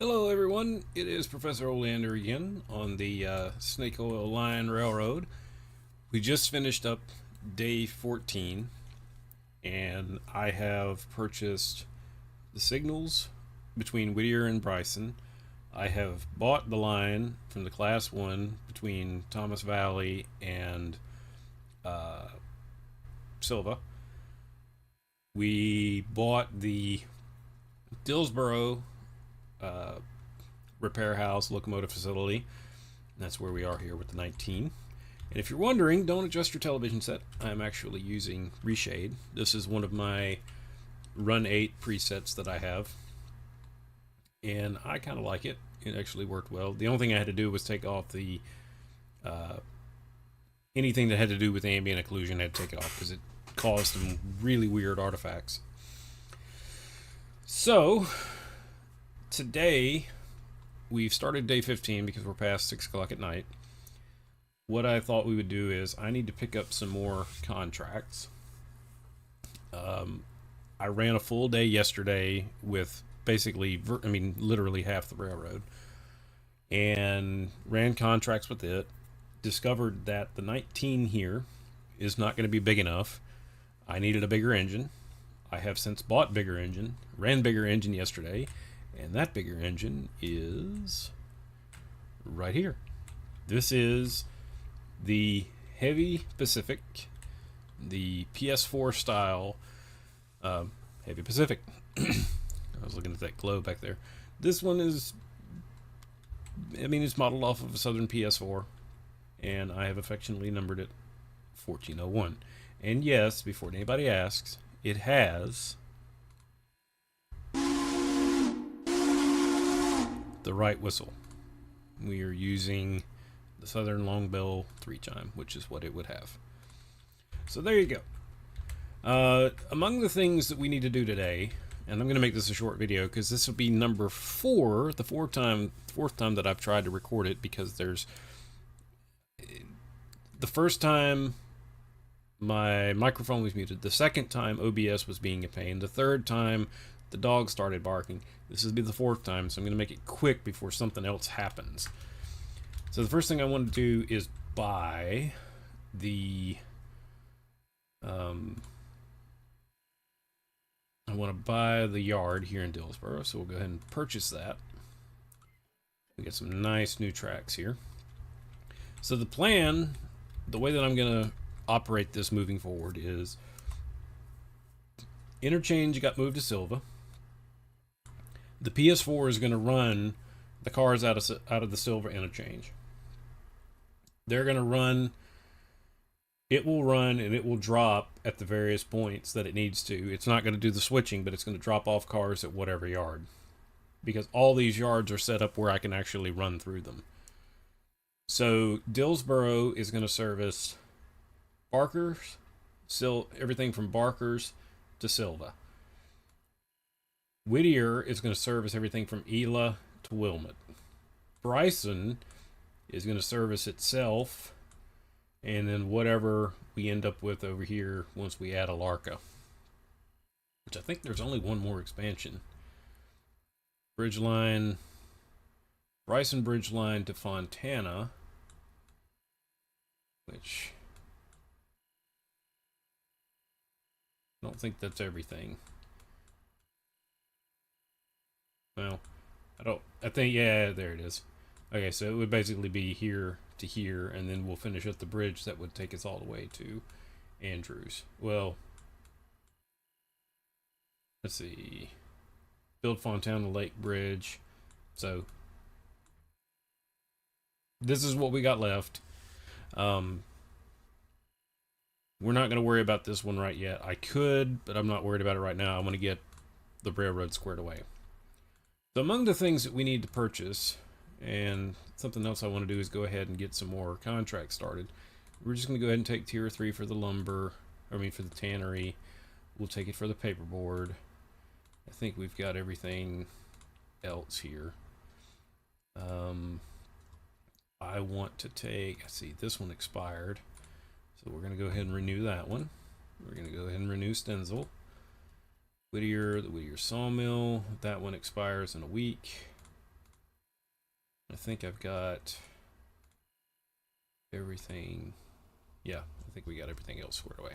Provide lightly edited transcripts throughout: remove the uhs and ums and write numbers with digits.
Hello, everyone. It is Professor Olander again on the Snake Oil Line Railroad. We just finished up day 14, and I have purchased the signals between Whittier and Bryson. I have bought the line from the Class 1 between Thomas Valley and uh, Silva. We bought the Dillsboro uh, repair house locomotive facility. That's where we are here with the 19. And if you're wondering, don't adjust your television set. I'm actually using Reshade. This is one of my Run 8 presets that I have. And I kind of like it. It actually worked well. The only thing I had to do was take off the uh, anything that had to do with ambient occlusion. I had to take it off because it caused some really weird artifacts. So today we've started day 15 because we're past 6 o'clock at night. What I thought we would do is I need to pick up some more contracts. I ran a full day yesterday with basically, literally half the railroad, and ran contracts with it. Discovered that the 19 here is not going to be big enough. I needed a bigger engine. I have since bought bigger engine, ran bigger engine yesterday, and that bigger engine is right here. This is the Heavy Pacific, the PS4 style Heavy Pacific. I was looking at that glow back there. This one is, it's modeled off of a Southern PS4, and I have affectionately numbered it 1401. And yes, before anybody asks, it has the right whistle. We are using the Southern Long Bell 3-chime, which is what it would have. So there you go. Among the things that we need to do today, and I'm going to make this a short video because this will be number 4, the fourth time that I've tried to record it, because there's the first time my microphone was muted, the second time OBS was being a pain, the third time the dog started barking. This will be the fourth time, so I'm going to make it quick before something else happens. So the first thing I want to do is buy the I want to buy the yard here in Dillsboro, so we'll go ahead and purchase that. We get some nice new tracks here. So the plan, the way that I'm going to operate this moving forward, is interchange got moved to Silva. The PS4 is going to run the cars out of the Silva interchange. They're going to run. It will run and it will drop at the various points that it needs to. It's not going to do the switching, but it's going to drop off cars at whatever yard, because all these yards are set up where I can actually run through them. So Dillsboro is going to service Barker's, everything from Barker's to Silva. Whittier is going to service everything from Ela to Wilmot. Bryson is going to service itself, and then whatever we end up with over here once we add Alarka, which I think there's only one more expansion. Bridge line, Bryson bridge line to Fontana, which I don't think that's everything. Well, I think, yeah, there it is. Okay, so it would basically be here to here, and then we'll finish up the bridge that would take us all the way to Andrews. Well, let's see. Build Fontana Lake Bridge. So this is what we got left. We're not going to worry about this one right yet. I could, but I'm not worried about it right now. I want to get the railroad squared away. So among the things that we need to purchase, and something else I want to do, is go ahead and get some more contracts started. We're just going to go ahead and take tier 3 for the lumber, for the tannery. We'll take it for the paperboard. I think we've got everything else here. I want to take, I see this one expired, so we're going to go ahead and renew that one. We're going to go ahead and renew Stenzel. Whittier, the Whittier sawmill, that one expires in a week. I think I've got everything. Yeah, I think we got everything else squared away.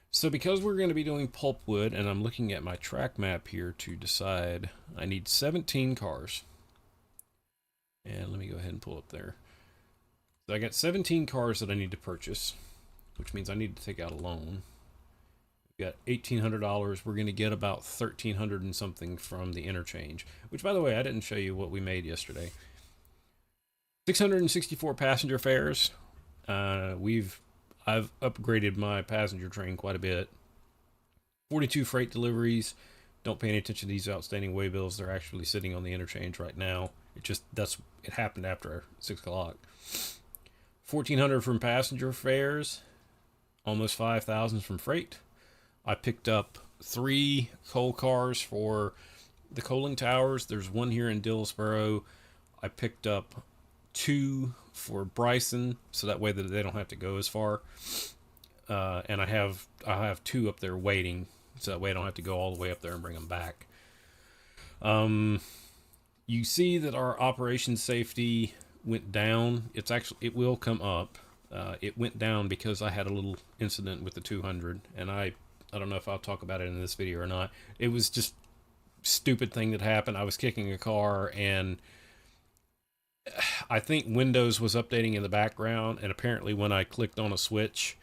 So because we're going to be doing pulpwood, and I'm looking at my track map here to decide, I need 17 cars. And let me go ahead and pull up there. So I got 17 cars that I need to purchase, which means I need to take out a loan. We got $1,800. We're going to get about $1,300 and something from the interchange, which, by the way, I didn't show you what we made yesterday. 664 passenger fares. I've upgraded my passenger train quite a bit. 42 freight deliveries. Don't pay any attention to these outstanding way bills. They're actually sitting on the interchange right now. It happened after 6 o'clock. 1,400 from passenger fares. Almost 5,000 from freight. I picked up 3 coal cars for the coaling towers. There's one here in Dillsboro. I picked up 2 for Bryson, so that way that they don't have to go as far. And I'll have 2 up there waiting, so that way I don't have to go all the way up there and bring them back. You see that our operation safety went down. It will come up. It went down because I had a little incident with the 200, and I don't know if I'll talk about it in this video or not. It was just stupid thing that happened. I was kicking a car, and I think Windows was updating in the background, and apparently when I clicked on a switch,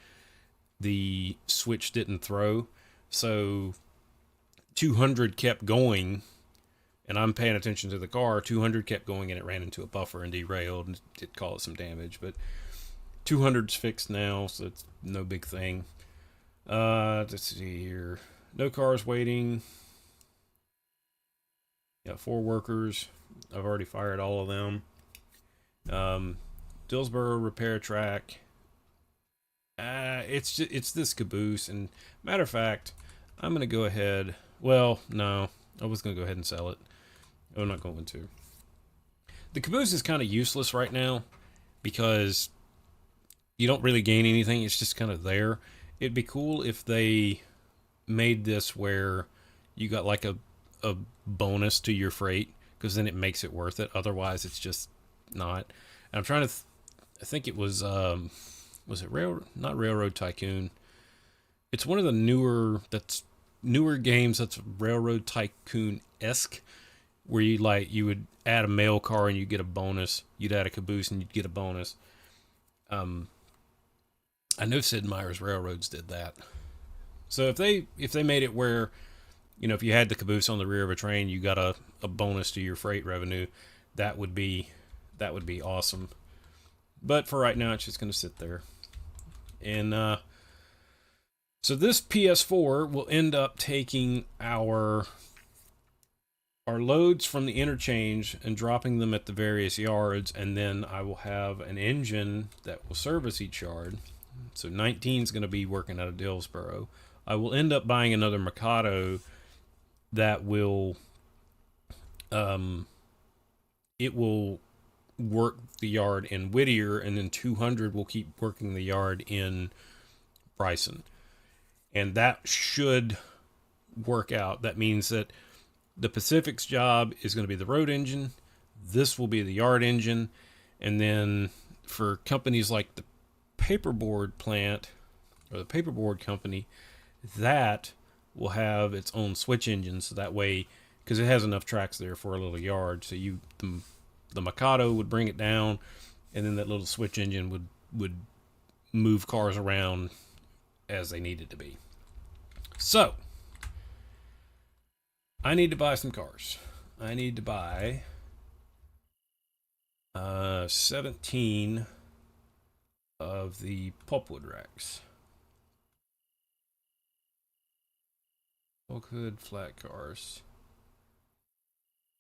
the switch didn't throw. So 200 kept going, and I'm paying attention to the car. 200 kept going, and it ran into a buffer and derailed, and it caused some damage. But 200's fixed now, so it's no big thing. Let's see here. No cars waiting. Got 4 workers. I've already fired all of them. Dillsboro repair track. It's this caboose, and matter of fact, I'm gonna go ahead. Well, no, I was gonna go ahead and sell it. I'm not going to. The caboose is kind of useless right now because you don't really gain anything. It's just kind of there. It'd be cool if they made this where you got like a bonus to your freight, because then it makes it worth it. Otherwise, it's just not. And I'm trying to I think it was it not Railroad Tycoon. It's one of the newer games that's Railroad Tycoon-esque, where you would add a mail car and you get a bonus. You'd add a caboose and you'd get a bonus. I know Sid Meier's Railroads did that. So if they made it where, if you had the caboose on the rear of a train, you got a bonus to your freight revenue, that would be awesome. But for right now, it's just going to sit there. And so this PS4 will end up taking our loads from the interchange and dropping them at the various yards, and then I will have an engine that will service each yard. So 19 is going to be working out of Dillsboro. I will end up buying another Mikado that will it will work the yard in Whittier, and then 200 will keep working the yard in Bryson. And that should work out. That means that the Pacific's job is going to be the road engine. This will be the yard engine. And then for companies like the paperboard plant or the paperboard company, that will have its own switch engine. So that way, because it has enough tracks there for a little yard, so the Mikado would bring it down, and then that little switch engine would move cars around as they needed to be. So I need to buy some cars. I need to buy 17 of the pulpwood racks. Bulkwood flat cars.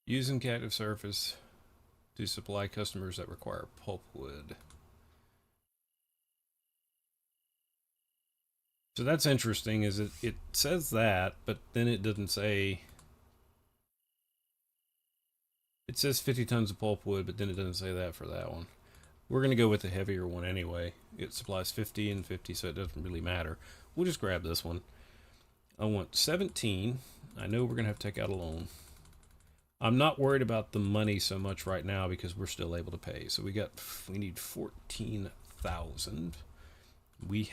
Using captive surface to supply customers that require pulpwood. So that's interesting, is it says that, but then it doesn't say. It says 50 tons of pulpwood, but then it doesn't say that for that one. We're going to go with the heavier one anyway. It supplies 50 and 50, so it doesn't really matter. We'll just grab this one. I want 17. I know we're going to have to take out a loan. I'm not worried about the money so much right now because we're still able to pay. So we need 14,000. We're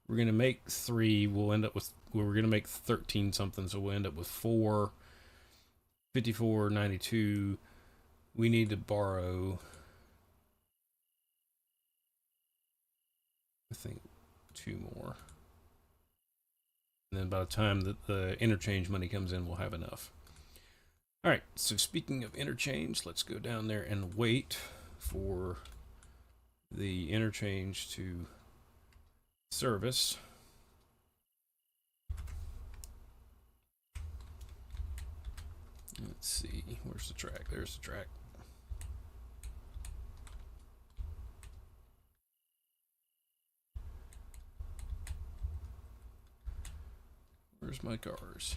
going to make 3. We'll end up with, we're going to make 13 something. So we'll end up with 4, 54.92. We need to borrow, I think, 2 more. And then by the time that the interchange money comes in, we'll have enough. All right, so speaking of interchange, let's go down there and wait for the interchange to service. Let's see, where's the track? There's the track. Where's my cars?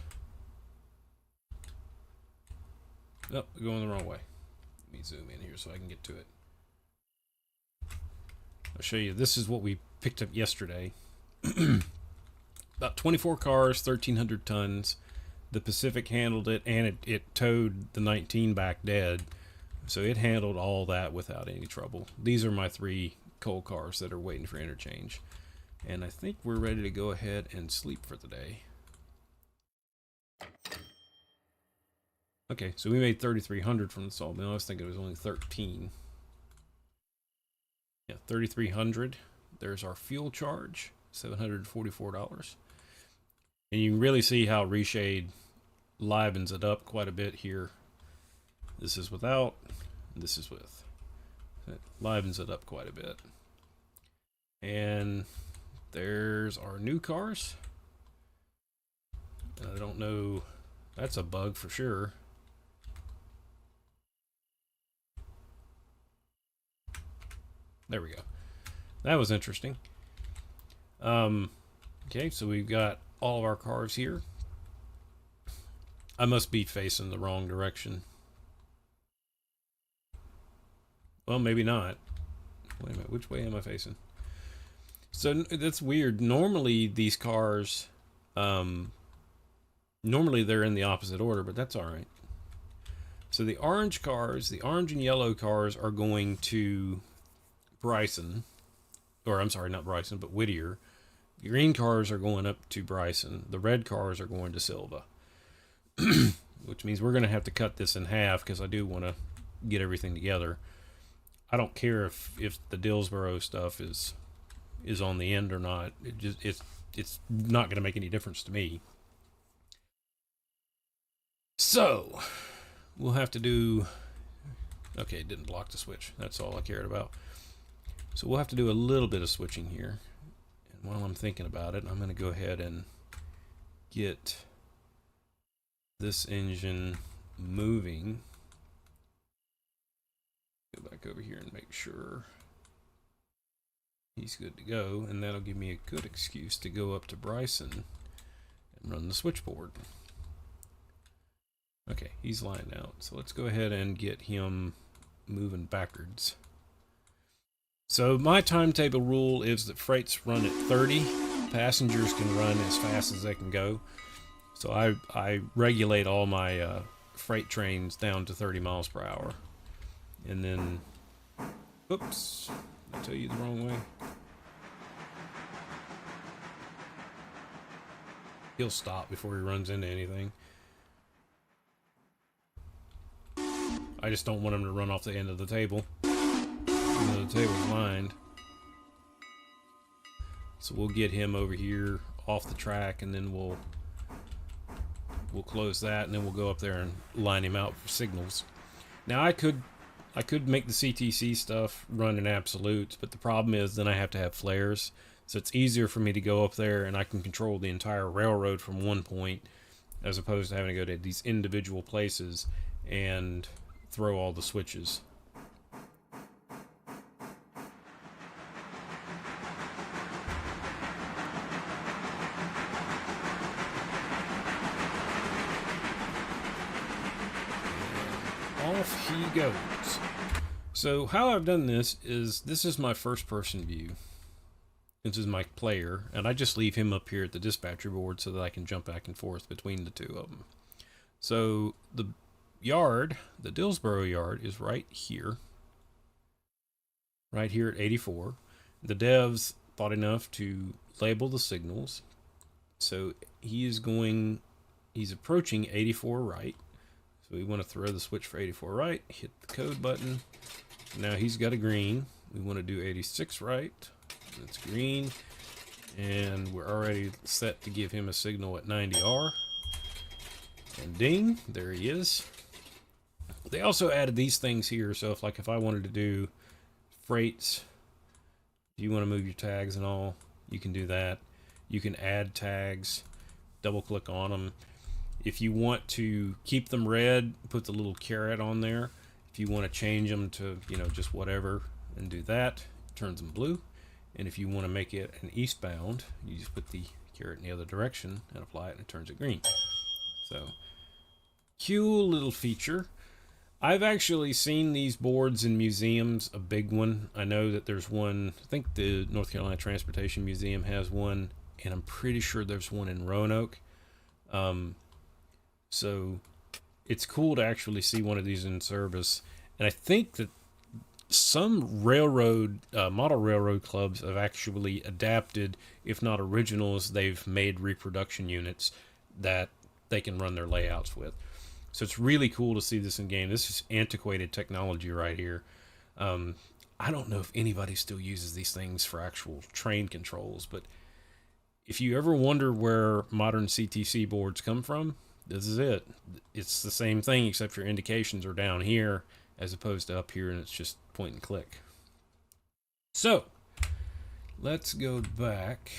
Oh, we're going the wrong way. Let me zoom in here so I can get to it. I'll show you. This is what we picked up yesterday. About 24 cars, 1,300 tons. The Pacific handled it, and it towed the 19 back dead. So it handled all that without any trouble. These are my 3 coal cars that are waiting for interchange. And I think we're ready to go ahead and sleep for the day. Okay, so we made 3,300 from the sawmill. I was thinking it was only 13. Yeah, 3,300. There's our fuel charge, $744. And you can really see how reshade livens it up quite a bit here. This is without, this is with. It livens it up quite a bit. And there's our new cars. I don't know, that's a bug for sure. There we go. That was interesting. Okay, so we've got all of our cars here. I must be facing the wrong direction. Well, maybe not. Wait a minute, which way am I facing? So that's weird. Normally these cars, normally they're in the opposite order, but that's all right. So the orange cars, the orange and yellow cars are going to Bryson, or I'm sorry, not Bryson, but Whittier. The green cars are going up to Bryson. The red cars are going to Silva. Which means we're going to have to cut this in half because I do want to get everything together. I don't care if the Dillsboro stuff is on the end or not. It's not going to make any difference to me. So we'll have to do, okay, it didn't block the switch. That's all I cared about. So we'll have to do a little bit of switching here. And while I'm thinking about it, I'm going to go ahead and get this engine moving. Go back over here and make sure he's good to go, and that'll give me a good excuse to go up to Bryson and run the switchboard. Okay, he's lined out, so let's go ahead and get him moving backwards. So my timetable rule is that freights run at 30. Passengers can run as fast as they can go. So I regulate all my freight trains down to 30 miles per hour. And then, oops, I tell you the wrong way. He'll stop before he runs into anything. I just don't want him to run off the end of the table. Even though the table's lined. So we'll get him over here off the track, and then we'll close that, and then we'll go up there and line him out for signals. Now I could make the CTC stuff run in absolutes, but the problem is then I have to have flares. So it's easier for me to go up there and I can control the entire railroad from one point as opposed to having to go to these individual places and throw all the switches. Off he goes. So how I've done this is my first person view. This is my player, and I just leave him up here at the dispatcher board so that I can jump back and forth between the two of them. So the yard, the Dillsboro yard, is right here at 84. The devs thought enough to label the signals. So he's approaching 84 right. So we want to throw the switch for 84 right, hit the code button. Now he's got a green. We want to do 86 right. That's green. And we're already set to give him a signal at 90R. And ding, there he is. They also added these things here. So if I wanted to do freights, if you want to move your tags and all, you can do that. You can add tags, double click on them. If you want to keep them red, put the little caret on there. If you want to change them to, just whatever and do that, it turns them blue. And if you want to make it an eastbound, you just put the caret in the other direction and apply it and it turns it green. So, cool little feature. I've actually seen these boards in museums, a big one. I know that there's one, I think the North Carolina Transportation Museum has one, and I'm pretty sure there's one in Roanoke. So it's cool to actually see one of these in service. And I think that some railroad, model railroad clubs have actually adapted, if not originals, they've made reproduction units that they can run their layouts with. So it's really cool to see this in game. This is antiquated technology right here. I don't know if anybody still uses these things for actual train controls, but if you ever wonder where modern CTC boards come from, this is it. It's the same thing, except your indications are down here as opposed to up here, and it's just point and click. So let's go back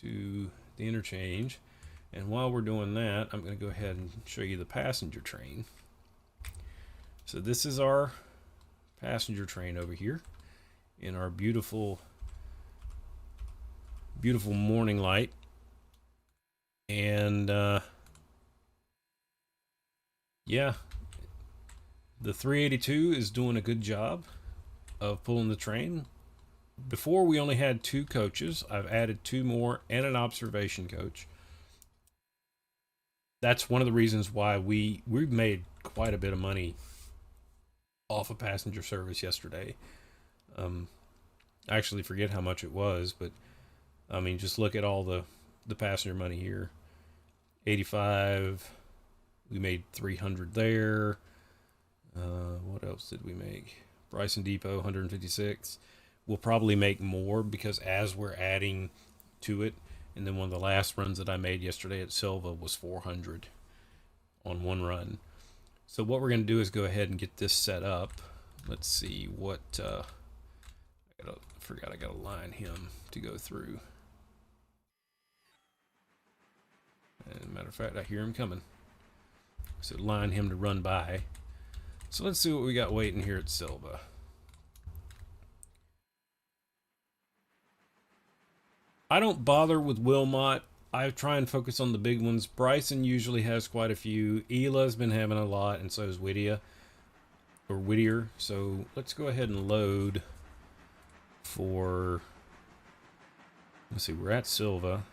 to the interchange. And while we're doing that, I'm going to go ahead and show you the passenger train. So this is our passenger train over here in our beautiful, beautiful morning light. And yeah, the 382 is doing a good job of pulling the train. Before we only had 2 coaches. I've added 2 more and an observation coach. That's one of the reasons why we've made quite a bit of money off of passenger service yesterday. I actually forget how much it was, but I mean, just look at all the passenger money here. 85. We made 300 there. What else did we make? Bryson Depot, 156. We'll probably make more because as we're adding to it. And then one of the last runs that I made yesterday at Silva was 400 on one run. So what we're going to do is go ahead and get this set up. Let's see what, I forgot I got to line him to go through. As a matter of fact, I hear him coming. So line him to run by. So let's see what we got waiting here at Silva. I don't bother with Wilmot. I try and focus on the big ones. Bryson usually has quite a few. Ela's been having a lot, and so is Whittier. So let's go ahead and load for, let's see, we're at Silva.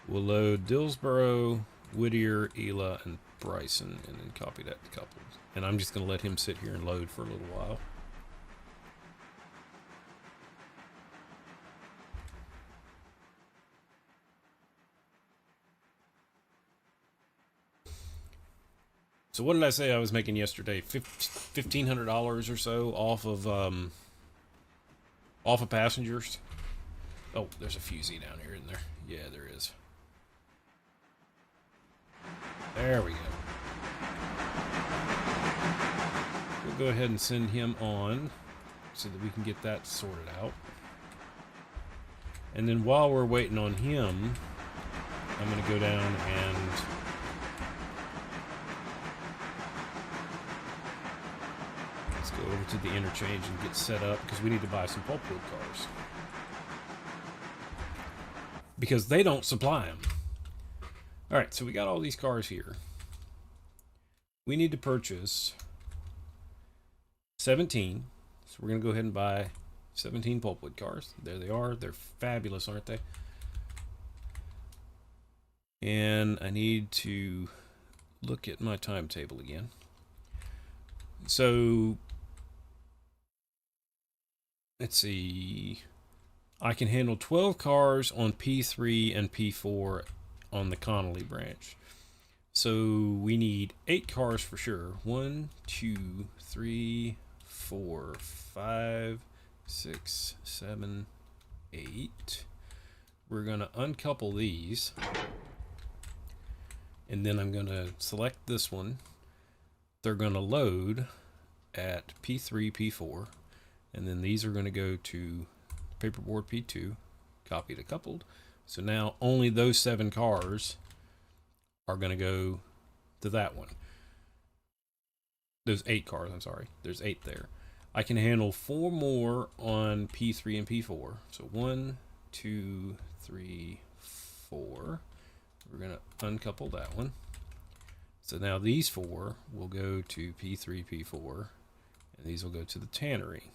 We'll load Dillsboro, Whittier, Ela, and Bryson, and then copy that to couples. And I'm just going to let him sit here and load for a little while. So what did I say I was making yesterday? $1,500 or so off of passengers. Oh, there's a fusee down here, isn't there? Yeah, there is. There we go. We'll go ahead and send him on so that we can get that sorted out. And then while we're waiting on him, I'm going to go down and go over to the interchange and get set up because we need to buy some pulpwood cars because they don't supply them. All right, so we got all these cars here. We need to purchase 17. So we're going to go ahead and buy 17 pulpwood cars. There they are. They're fabulous, aren't they? And I need to look at my timetable again. So let's see. I can handle 12 cars on P3 and P4 on the Connolly branch. So we need 8 cars for sure. 1, 2, 3, 4, 5, 6, 7, 8. We're going to uncouple these. And then I'm going to select this one. They're going to load at P3, P4. And then these are going to go to paperboard P2, copy to coupled. So now only those 7 cars are going to go to that one. Those 8 cars, I'm sorry. There's 8 there. I can handle 4 more on P3 and P4. So 1, 2, 3, 4. We're going to uncouple that one. So now these 4 will go to P3, P4, and these will go to the tannery.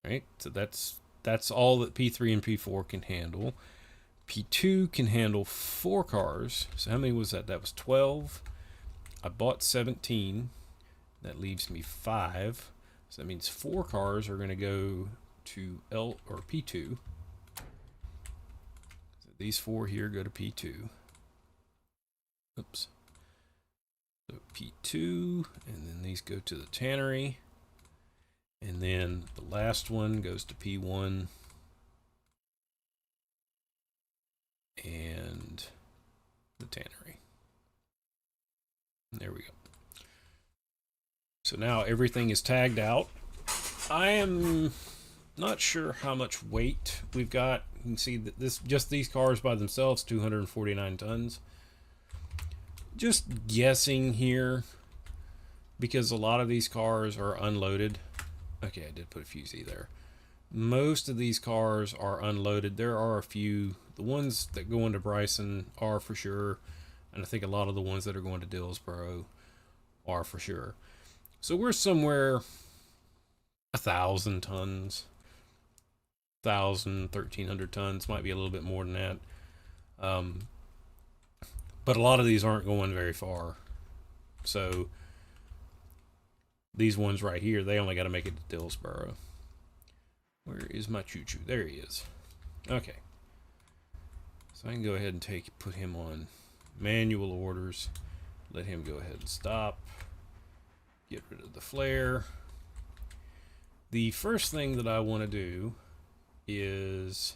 Right? So that's all that P3 and P4 can handle. P2 can handle 4 cars. So how many was that? That was 12. I bought 17. That leaves me 5. So that means 4 cars are going to go to L or P2. So these 4 here go to P2. Oops. So P2, and then these go to the tannery. And then the last one goes to P1 and the tannery. There we go. So now everything is tagged out. I am not sure how much weight we've got. You can see that just these cars by themselves, 249 tons. Just guessing here, because a lot of these cars are unloaded. Okay, I did put a few Z there. Most of these cars are unloaded. There are a few. The ones that go into Bryson are for sure. And I think a lot of the ones that are going to Dillsboro are for sure. So we're somewhere 1,000 tons. 1,000, 1,300 tons. Might be a little bit more than that. But a lot of these aren't going very far. So these ones right here, they only got to make it to Dillsboro. Where is my choo-choo? There he is. Okay. So I can go ahead and put him on manual orders. Let him go ahead and stop. Get rid of the flare. The first thing that I want to do is...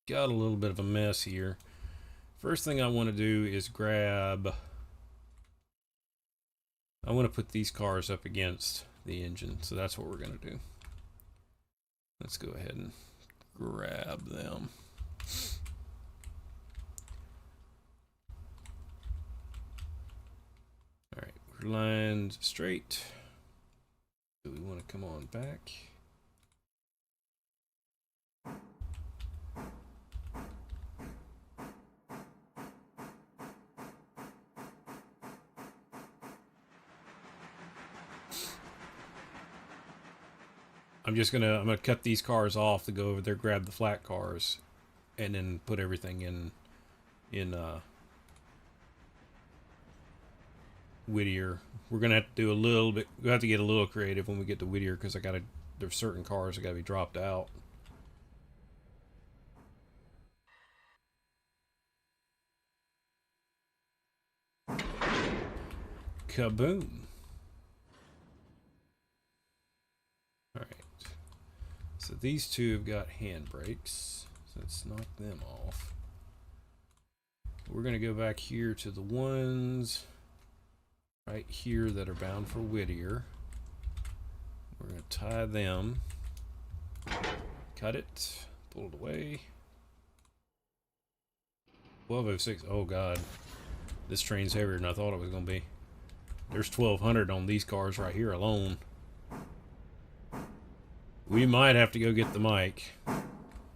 Got a little bit of a mess here. First thing I want to do is grab... I want to put these cars up against the engine, so that's what we're going to do. Let's go ahead and grab them. Alright, we're lined straight. So we want to come on back. I'm gonna cut these cars off to go over there, grab the flat cars, and then put everything in Whittier. We're gonna have to do a little bit. We have to get a little creative when we get to Whittier because there's certain cars that gotta be dropped out. Kaboom! All right. So these two have got handbrakes, so let's knock them off. We're going to go back here to the ones right here that are bound for Whittier. We're going to tie them, cut it, pull it away. 1206, oh God, this train's heavier than I thought it was going to be. There's 1,200 on these cars right here alone. We might have to go get the mic.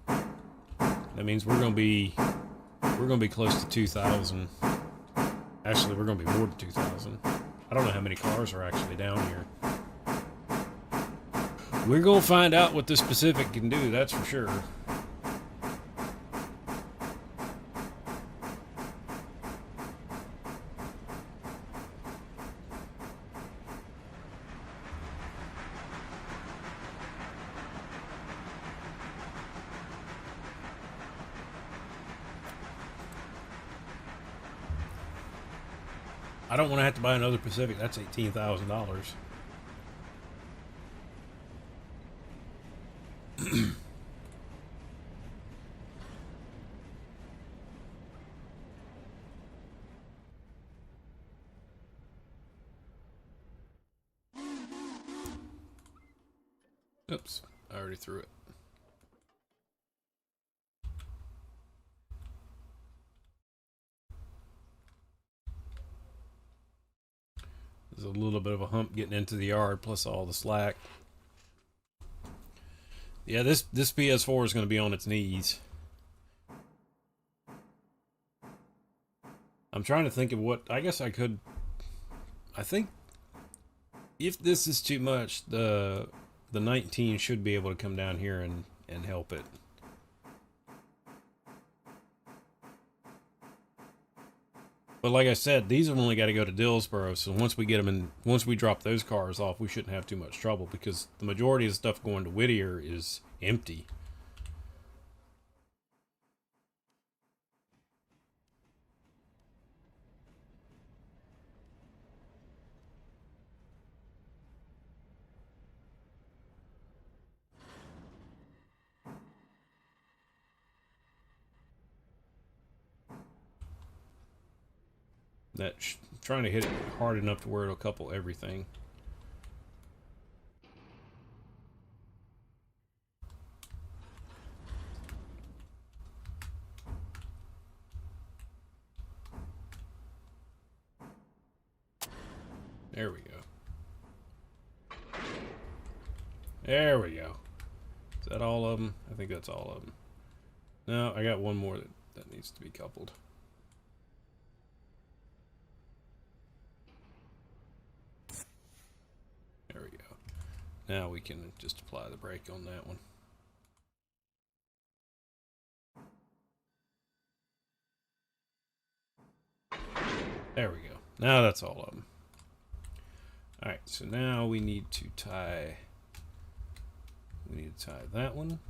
That means we're gonna be close to 2,000. Actually, we're gonna be more than 2,000. I don't know how many cars are actually down here. We're gonna find out what this Pacific can do, that's for sure. I don't want to have to buy another Pacific. That's $18,000. Oops, I already threw it. There's a little bit of a hump getting into the yard, plus all the slack. Yeah, this PS4 is going to be on its knees. I'm trying to think of what, I guess I could, I think if this is too much, the 19 should be able to come down here and help it. But like I said, these have only got to go to Dillsboro, so once we get them in, once we drop those cars off, we shouldn't have too much trouble, because the majority of the stuff going to Whittier is empty. Trying to hit it hard enough to where it'll couple everything. There we go. There we go. Is that all of them? I think that's all of them. No, I got one more that needs to be coupled. There we go. Now we can just apply the brake on that one. There we go. Now that's all of them. Alright, so now we need to tie that one.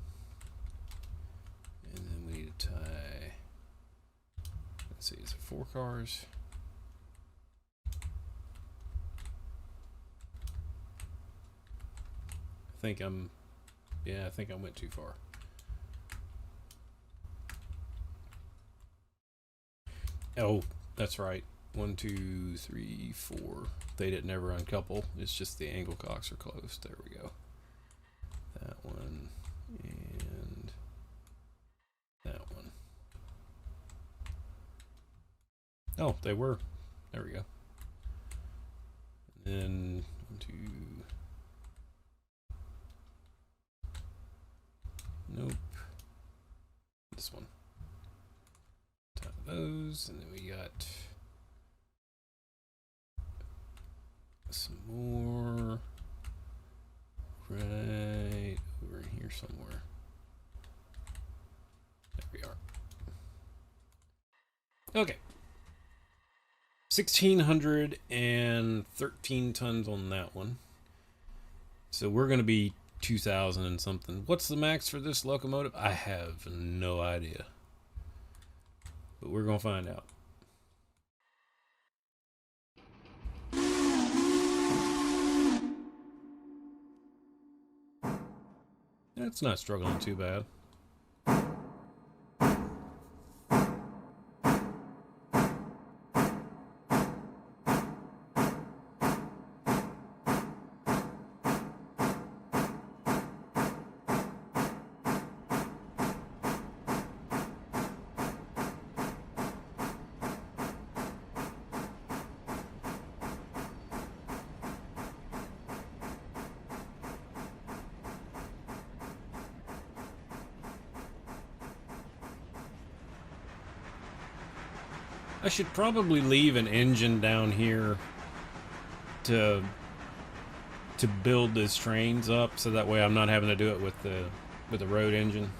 And then we need to tie, let's see, is it 4 cars? I think I went too far. Oh, that's right. 1, 2, 3, 4. They didn't ever uncouple. It's just the angle cocks are closed. There we go. That one and that one. Oh, they were. There we go. And then 1, 2. Nope. This one. Tie those, and then we got some more right over here somewhere. There we are. Okay. 1,613 tons on that one. So we're going to be 2,000 and something. What's the max for this locomotive? I have no idea. But we're going to find out. It's not struggling too bad. I should probably leave an engine down here to to build these trains up, so that way I'm not having to do it with the road engine.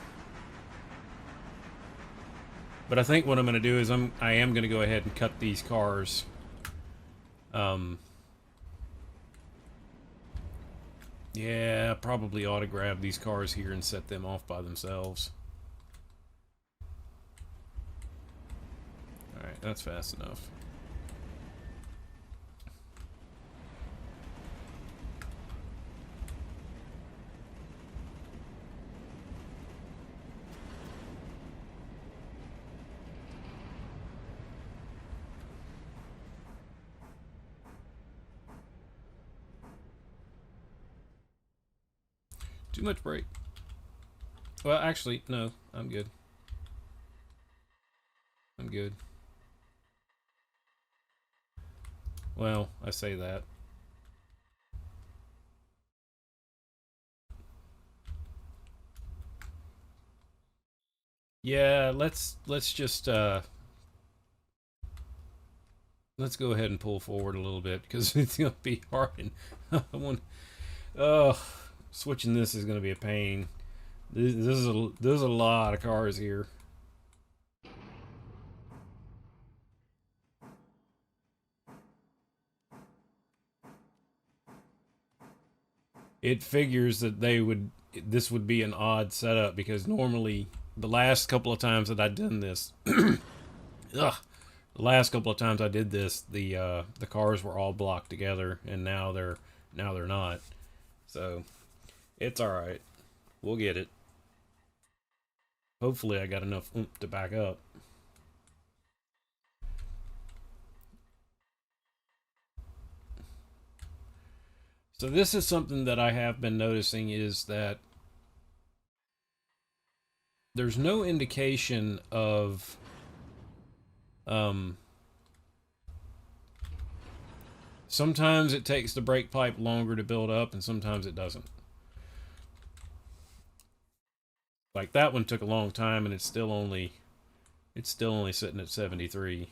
But I think what I'm going to do is I am going to go ahead and cut these cars. Yeah, probably ought to grab these cars here and set them off by themselves. Alright, that's fast enough. Too much brake. Well, actually, no. I'm good. I'm good. Well, I say that. Yeah, let's just let's go ahead and pull forward a little bit, because it's gonna be hard. And oh, switching this is gonna be a pain. There's a lot of cars here. It figures that this would be an odd setup, because normally the last couple of times that I've done this, ugh, the last couple of times I did this, the cars were all blocked together, and now they're not. So it's all right. We'll get it. Hopefully, I got enough oomph to back up. So this is something that I have been noticing, is that there's no indication of sometimes it takes the brake pipe longer to build up, and sometimes it doesn't. Like that one took a long time, and it's still only sitting at 73.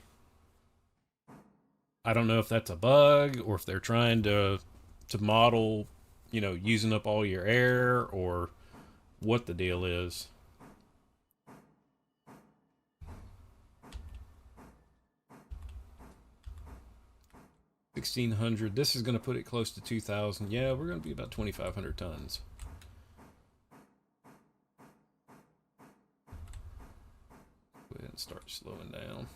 I don't know if that's a bug, or if they're trying to model, using up all your air, or what the deal is. $1,600. This is going to put it close to 2,000. Yeah, we're going to be about 2,500 tons. Go ahead and start slowing down.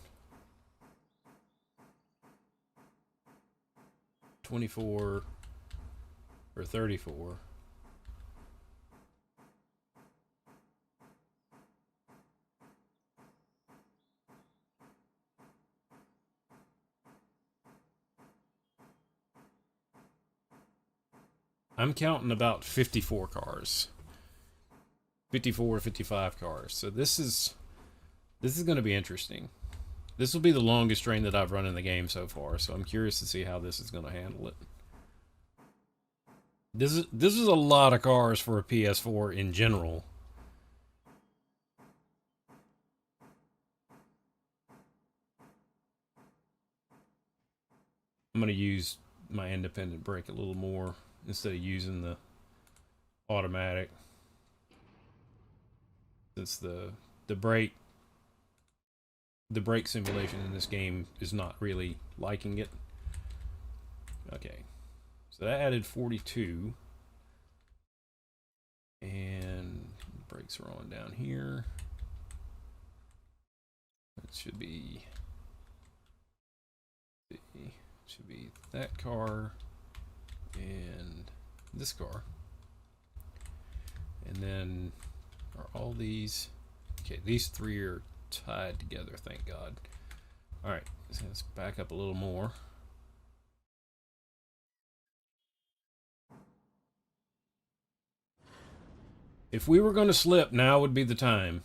24 or 34. I'm counting about 54 cars. 54 or 55 cars. So this is going to be interesting. This will be the longest train that I've run in the game so far, so I'm curious to see how this is going to handle it. This is a lot of cars for a PS4 in general. I'm going to use my independent brake a little more instead of using the automatic, since the brake simulation in this game is not really liking it. Okay, so that added 42, and brakes are on down here. It should be that car and this car, and then are all these okay? These three are tied together, thank God. All right, so let's back up a little more. If we were going to slip, now would be the time.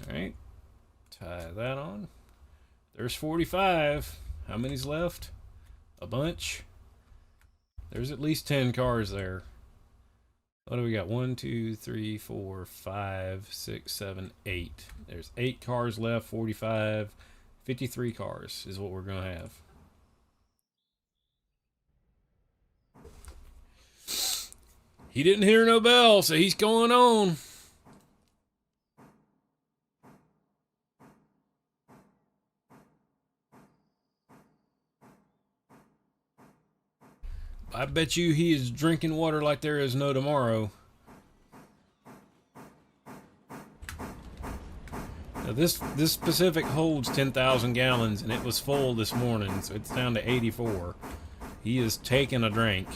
Alright, tie that on. There's 45. How many's left? A bunch. There's at least 10 cars there. What do we got? 1, 2, 3, 4, 5, 6, 7, 8. There's 8 cars left. 45, 53 cars is what we're going to have. He didn't hear no bell, so he's going on. I bet you he is drinking water like there is no tomorrow. Now this Pacific holds 10,000 gallons, and it was full this morning, so it's down to 84. He is taking a drink.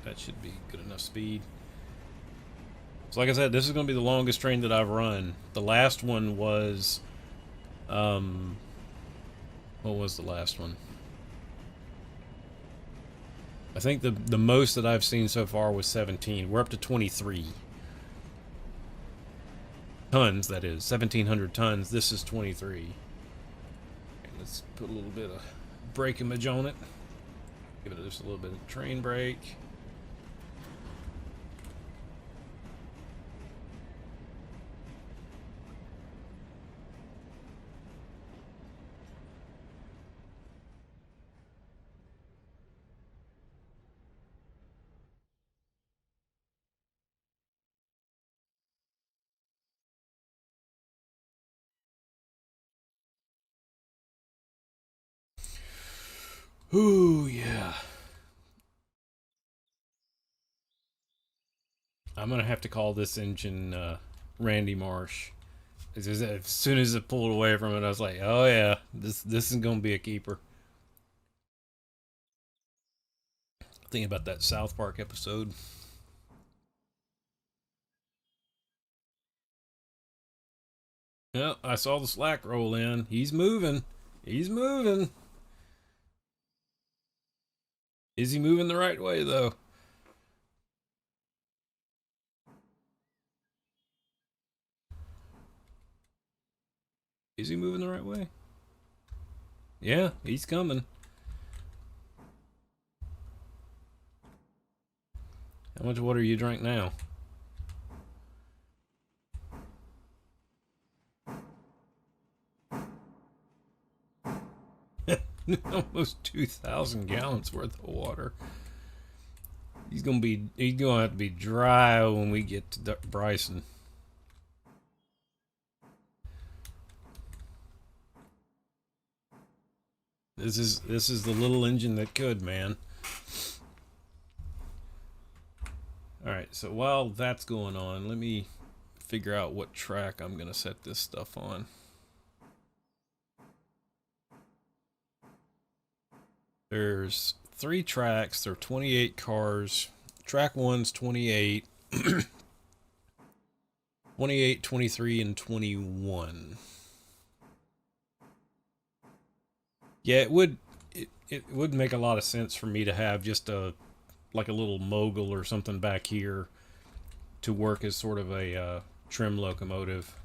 That should be good enough speed. So like I said, this is going to be the longest train that I've run. The last one was, what was the last one? I think the most that I've seen so far was 17. We're up to 23 tons, that is. 1,700 tons. This is 23. Okay, let's put a little bit of brakeage on it. Give it just a little bit of train brake. Ooh, yeah. I'm gonna have to call this engine Randy Marsh. As soon as it pulled away from it, I was like, "Oh yeah, this is gonna be a keeper." Thinking about that South Park episode. Yeah, I saw the slack roll in. He's moving. He's moving. Is he moving the right way though? Is he moving the right way? Yeah, he's coming. How much water you drank now? Almost 2,000 gallons worth of water. He's gonna have to be dry when we get to Bryson. This is the little engine that could, man. All right, so while that's going on, let me figure out what track I'm gonna set this stuff on. There's 3 tracks. There are 28 cars. Track 1's 28, 28, 23, and 21. Yeah, it would make a lot of sense for me to have just like a little mogul or something back here to work as sort of a trim locomotive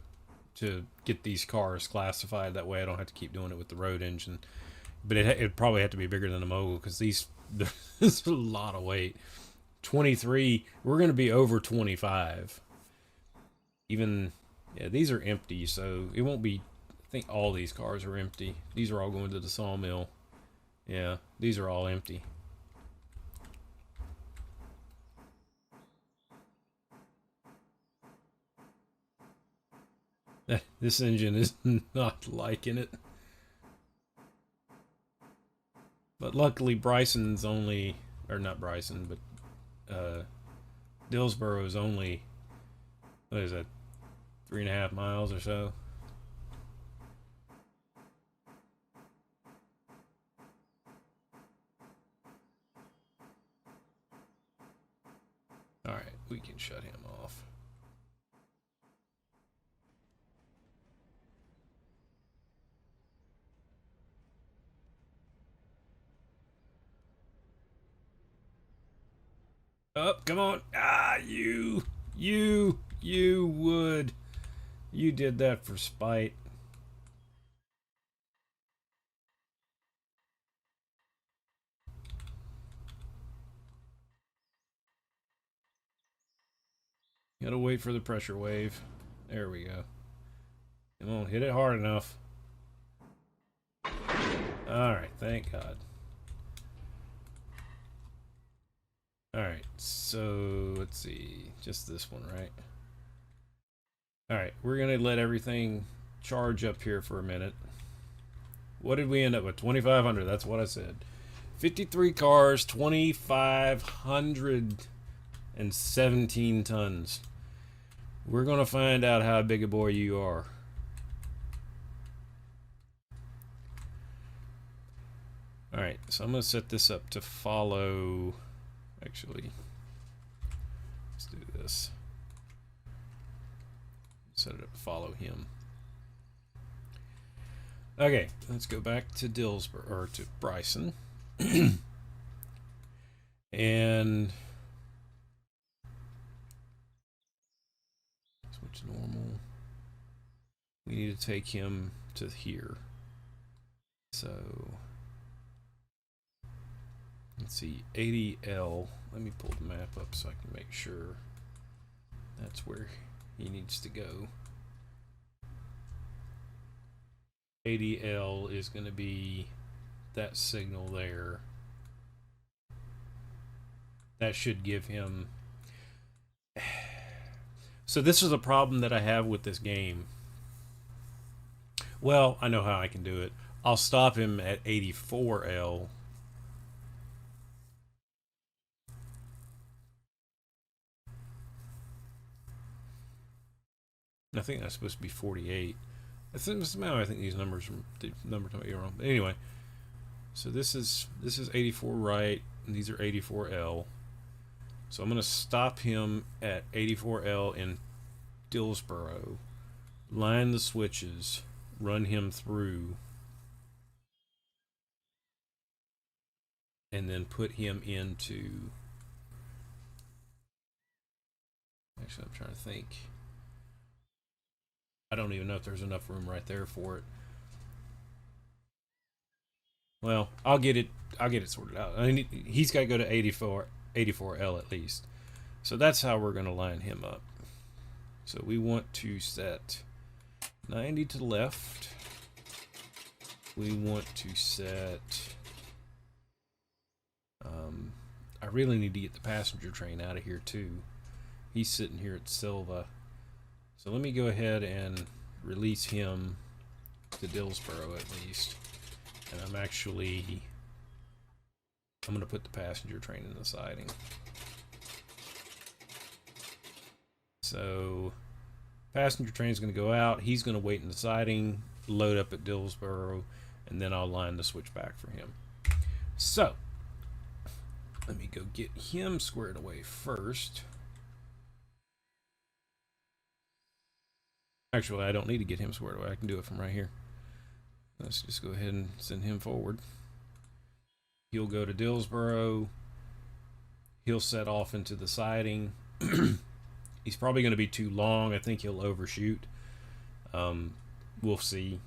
to get these cars classified. That way I don't have to keep doing it with the road engine. But it'd probably have to be bigger than a mogul because this is a lot of weight. 23, we're going to be over 25. Even, yeah, these are empty, so it won't be, I think all these cars are empty. These are all going to the sawmill. Yeah, these are all empty. This engine is not liking it. But luckily Bryson's only, or not Bryson, but Dillsboro is only, what is that, 3.5 miles or so. Alright, we can shut him off. Oh, come on. Ah, you would. You did that for spite. Gotta wait for the pressure wave. There we go. Come on, hit it hard enough. Alright, thank God. Alright, so let's see. Just this one, right? Alright, we're gonna let everything charge up here for a minute. What did we end up with? 2,500, that's what I said. 53 cars, 2,517 tons. We're gonna find out how big a boy you are. Alright, so I'm gonna set this up to follow. Actually, let's do this. Set it up to follow him. Okay, let's go back to Dillsborough, or to Bryson. And switch normal. We need to take him to here. So let's see, 80L. Let me pull the map up so I can make sure that's where he needs to go. 80L is going to be that signal there. That should give him. So this is a problem that I have with this game. Well, I know how I can do it. I'll stop him at 84L. I think that's supposed to be 48. I think these numbers might be wrong. But anyway, so this is 84 right, and these are 84L. So I'm going to stop him at 84L in Dillsborough, line the switches, run him through, and then put him into. Actually, I'm trying to think. I don't even know if there's enough room right there for it. Well, I'll get it sorted out. I mean, he's got to go to 84L at least. So that's how we're going to line him up. So we want to set 90 to the left. We want to set. I really need to get the passenger train out of here too. He's sitting here at Silva. So let me go ahead and release him to Dillsborough at least. And I'm going to put the passenger train in the siding. So passenger train's going to go out. He's going to wait in the siding, load up at Dillsborough, and then I'll line the switch back for him. So let me go get him squared away first. Actually, I don't need to get him squared away. I can do it from right here. Let's just go ahead and send him forward. He'll go to Dillsborough. He'll set off into the siding. He's probably going to be too long. I think he'll overshoot. We'll see.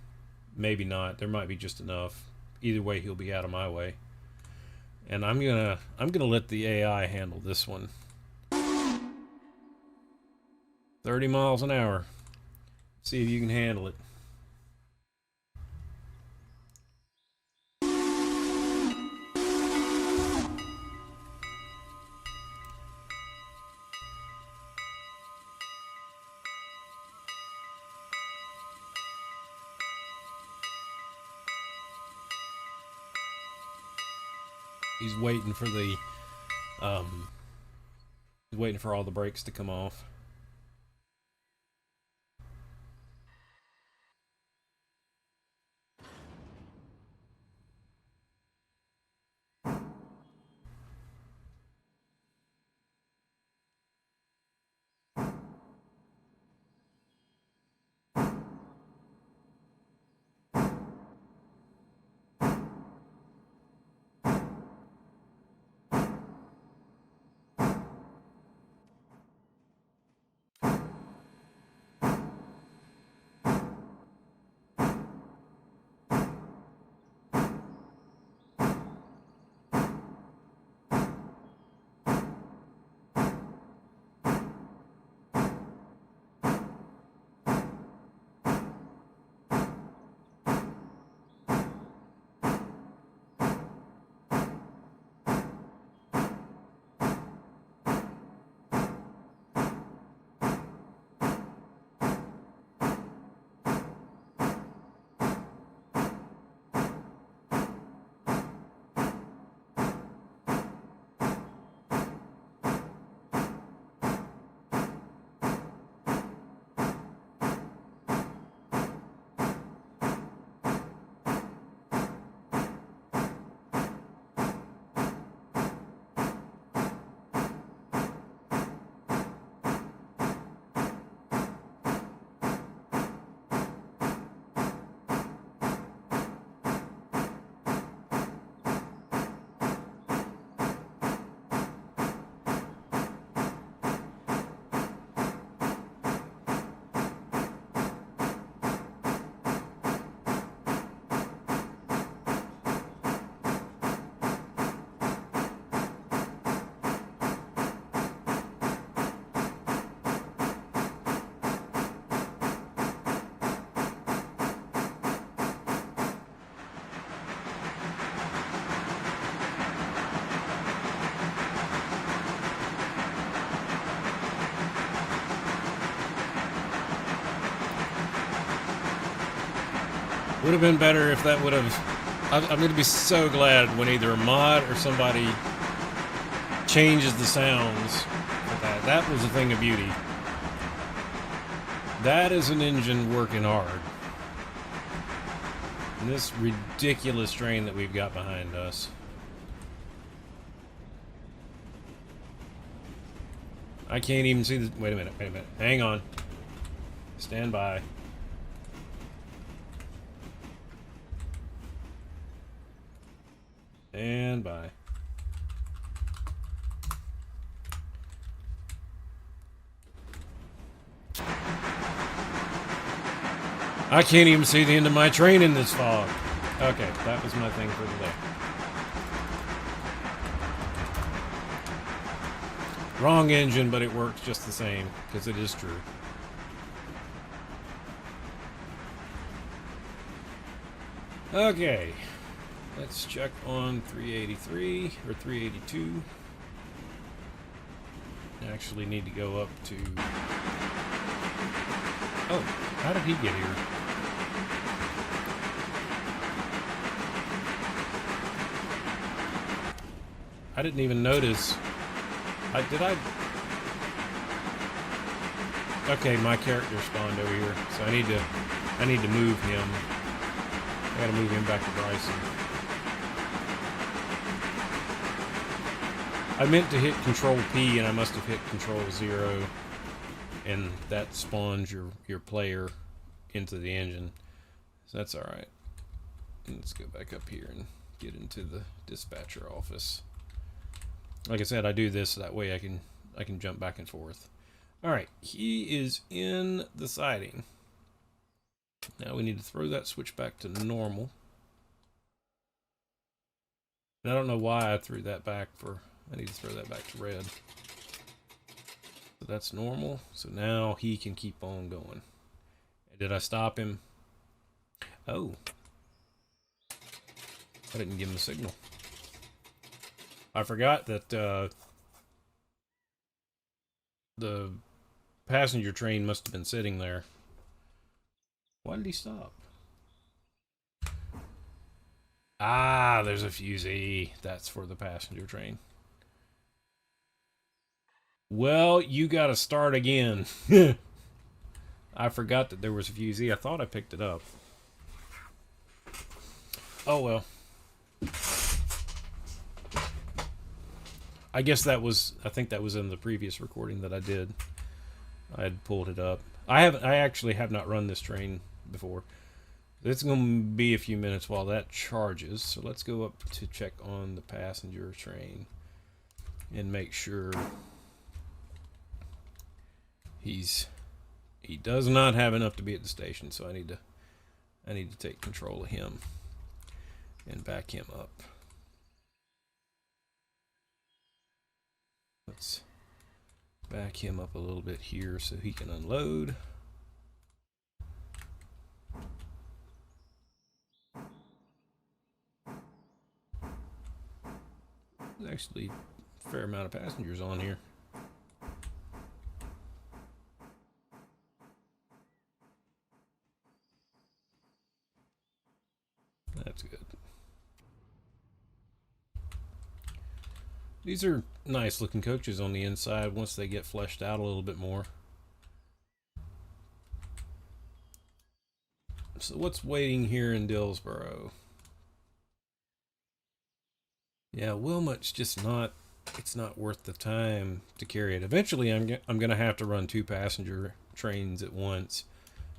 Maybe not. There might be just enough. Either way, he'll be out of my way. And I'm gonna let the AI handle this one. 30 miles an hour. See if you can handle it. He's waiting for the he's waiting for all the brakes to come off. Would have been better if that would have... I'm going to be so glad when either a mod or somebody changes the sounds for that. That was a thing of beauty. That is an engine working hard. And this ridiculous train that we've got behind us. I can't even see the... Wait a minute. Hang on. Stand by. Stand by. I can't even see the end of my train in this fog. Okay, that was my thing for today. Wrong engine, but it works just the same, because it is true. Okay, let's check on 383, or 382. Actually need to go up to... Oh, how did he get here? I didn't even notice. Did I? Okay, my character spawned over here, so I need to move him. I gotta move him back to Bryson. I meant to hit Control P, and I must have hit Control 0, and that spawns your player into the engine. So that's all right. Let's go back up here and get into the dispatcher office. Like I said, I do this so that way I can jump back and forth. All right, he is in the siding. Now we need to throw that switch back to normal. And I don't know why I threw that back for... I need to throw that back to red. So that's normal. So now he can keep on going. Did I stop him? Oh. I didn't give him a signal. I forgot that the passenger train must have been sitting there. Why did he stop? Ah, there's a fusee. That's for the passenger train. Well, you gotta start again. I forgot that there was a fusee. I thought I picked it up. Oh well. I guess that was... I think that was in the previous recording that I did. I had pulled it up. I actually have not run this train before. It's going to be a few minutes while that charges. So let's go up to check on the passenger train and make sure he does not have enough to be at the station. So I need to take control of him and back him up. Let's back him up a little bit here so he can unload. There's actually a fair amount of passengers on here. That's good. These are nice looking coaches on the inside once they get fleshed out a little bit more. So what's waiting here in Dillsboro? Yeah, Wilmot's just not... It's not worth the time to carry it. Eventually I'm going to have to run 2 passenger trains at once.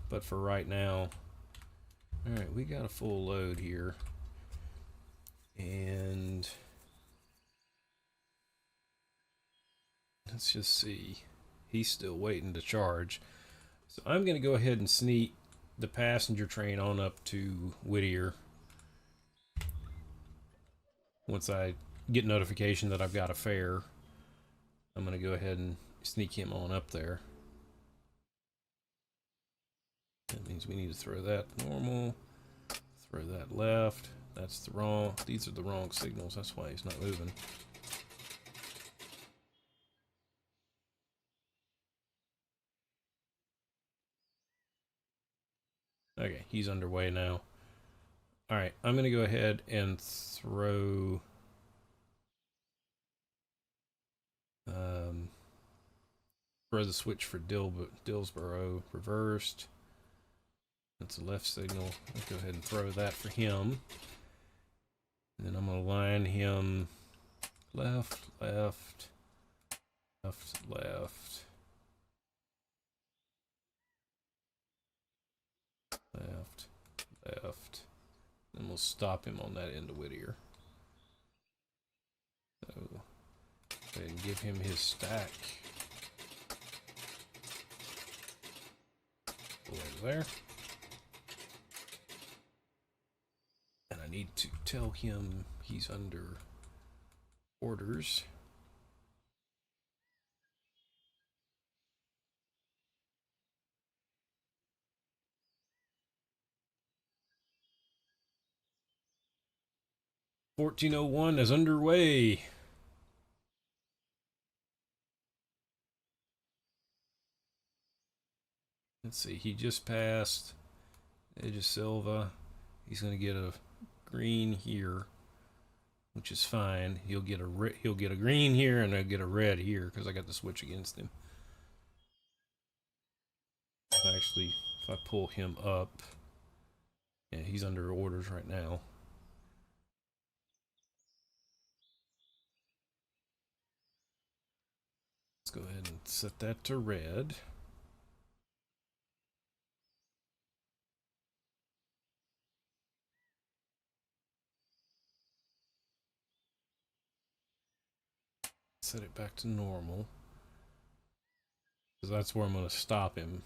But for right now... Alright, we got a full load here. And... let's just see. He's still waiting to charge. So I'm going to go ahead and sneak the passenger train on up to Whittier. Once I get notification that I've got a fare, I'm going to go ahead and sneak him on up there. That means we need to throw that normal, throw that left. That's the wrong... These are the wrong signals. That's why he's not moving. Okay, he's underway now. All right, I'm going to go ahead and throw the switch for Dillsboro reversed. That's a left signal. Let's go ahead and throw that for him. And then I'm going to line him left, left, left, left, left, left. Then we'll stop him on that end of Whittier. So go ahead and give him his stack. Over there. And I need to tell him he's under orders. "1401 is underway." Let's see, he just passed Edge of Silva. He's going to get a green here, which is fine. He'll get a green here, and I'll get a red here because I got the switch against him. Actually, if I pull him up, yeah, he's under orders right now. Let's go ahead and set that to red. Set it back to normal, because that's where I'm going to stop him.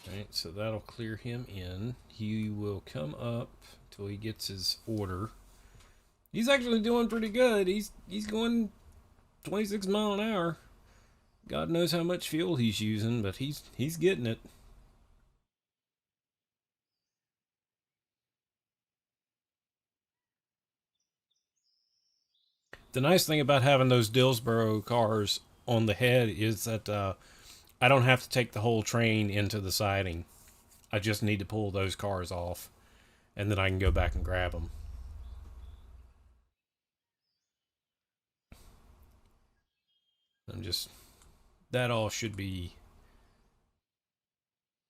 Alright, so that'll clear him in. He will come up till he gets his order. He's actually doing pretty good. He's going 26 miles an hour. God knows how much fuel he's using, but he's getting it. The nice thing about having those Dillsboro cars on the head is that I don't have to take the whole train into the siding. I just need to pull those cars off, and then I can go back and grab them. That all should be,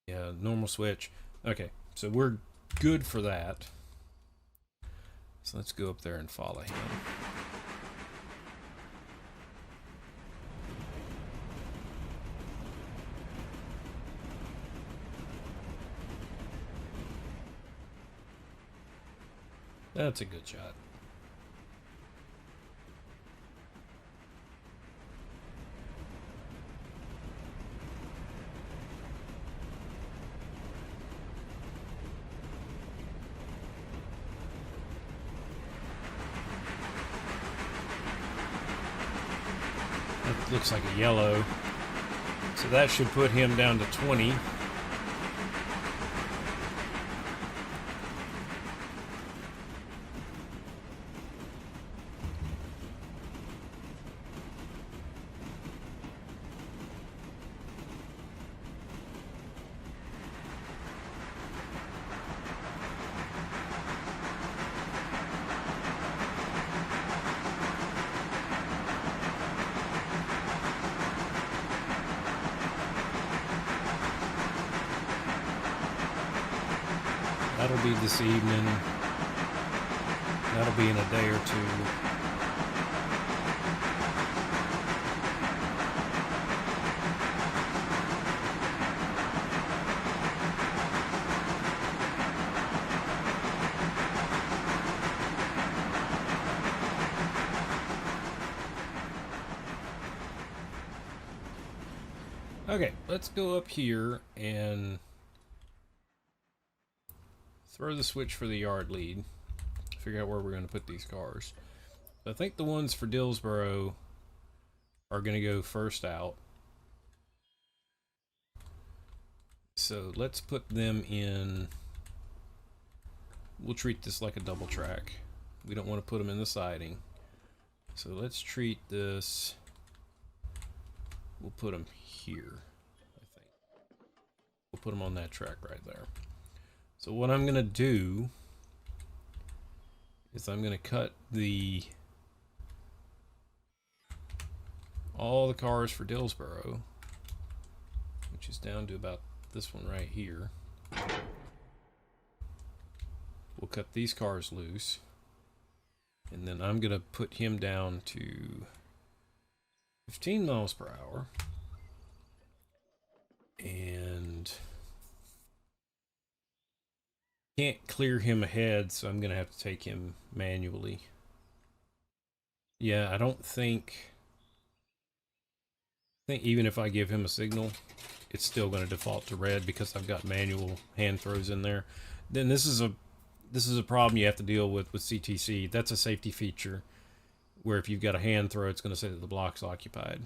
yeah, normal switch. Okay, so we're good for that. So let's go up there and follow him. That's a good shot. That looks like a yellow. So that should put him down to 20. That'll be this evening. That'll be in a day or two. Okay, let's go up here and throw the switch for the yard lead. Figure out where we're going to put these cars. I think the ones for Dillsboro are going to go first out. So let's put them in. We'll treat this like a double track. We don't want to put them in the siding. So let's treat this. We'll put them here, I think. We'll put them on that track right there. So what I'm going to do is I'm going to cut all the cars for Dillsboro, which is down to about this one right here. We'll cut these cars loose, and then I'm going to put him down to 15 miles per hour, and can't clear him ahead, so I'm going to have to take him manually. Yeah, I think even if I give him a signal, it's still going to default to red because I've got manual hand throws in there. Then this is a problem you have to deal with CTC. That's a safety feature where if you've got a hand throw, it's going to say that the block's occupied.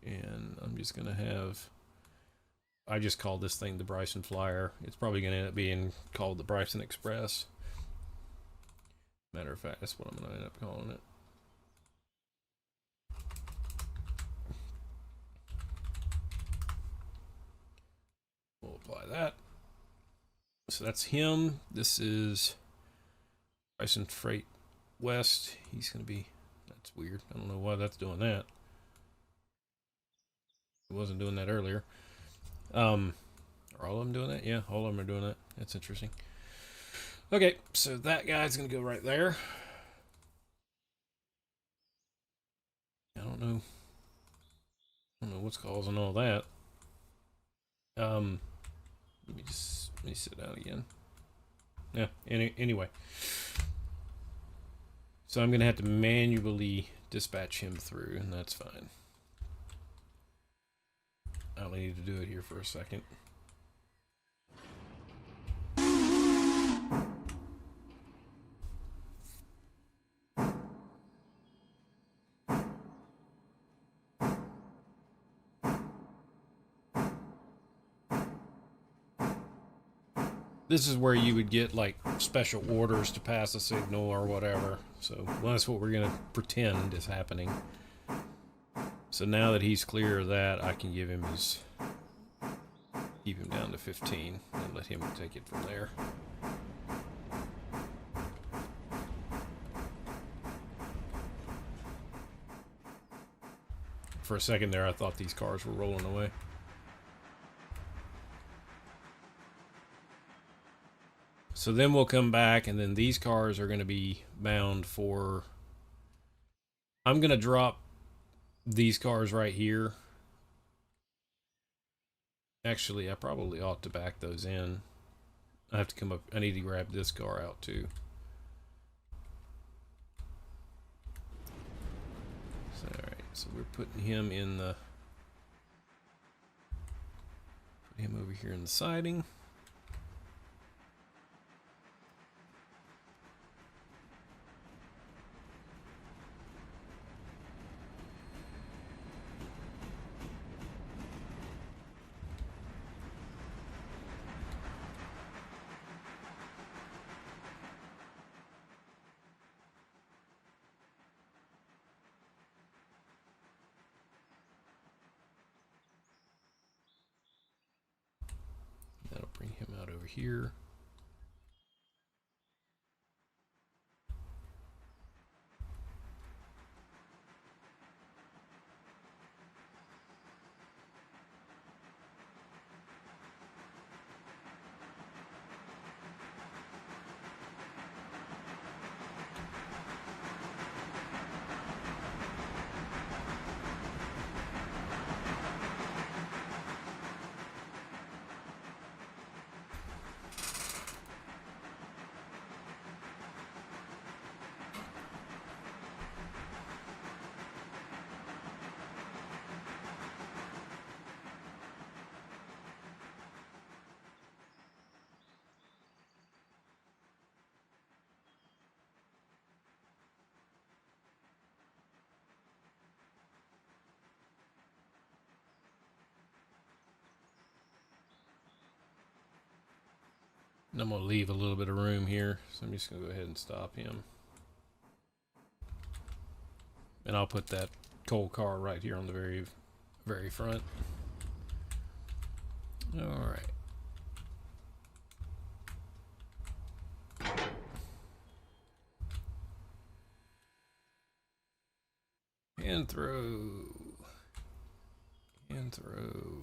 And I'm just going to have, I just called this thing the Bryson Flyer. It's probably going to end up being called the Bryson Express. Matter of fact, that's what I'm going to end up calling it. We'll apply that. So that's him. This is Bryson Freight West. He's going to be, that's weird. I don't know why that's doing that. It wasn't doing that earlier. Are all of them doing that? Yeah, all of them are doing that. That's interesting. Okay, so that guy's going to go right there. I don't know what's causing all that. Let me sit down again. Yeah, anyway. So I'm going to have to manually dispatch him through, and that's fine. I only need to do it here for a second. This is where you would get like special orders to pass a signal or whatever. So well, that's what we're going to pretend is happening. So now that he's clear of that, I can give him keep him down to 15 and let him take it from there. For a second there, I thought these cars were rolling away. So then we'll come back, and then these cars are going to be bound for... I'm going to drop these cars right here. Actually, I probably ought to back those in. I have to come up... I need to grab this car out, too. So, alright, so we're putting him in the... Put him over here in the siding. That'll bring him out over here. And I'm going to leave a little bit of room here, so I'm just going to go ahead and stop him. And I'll put that coal car right here on the very front. Alright. And throw. And throw.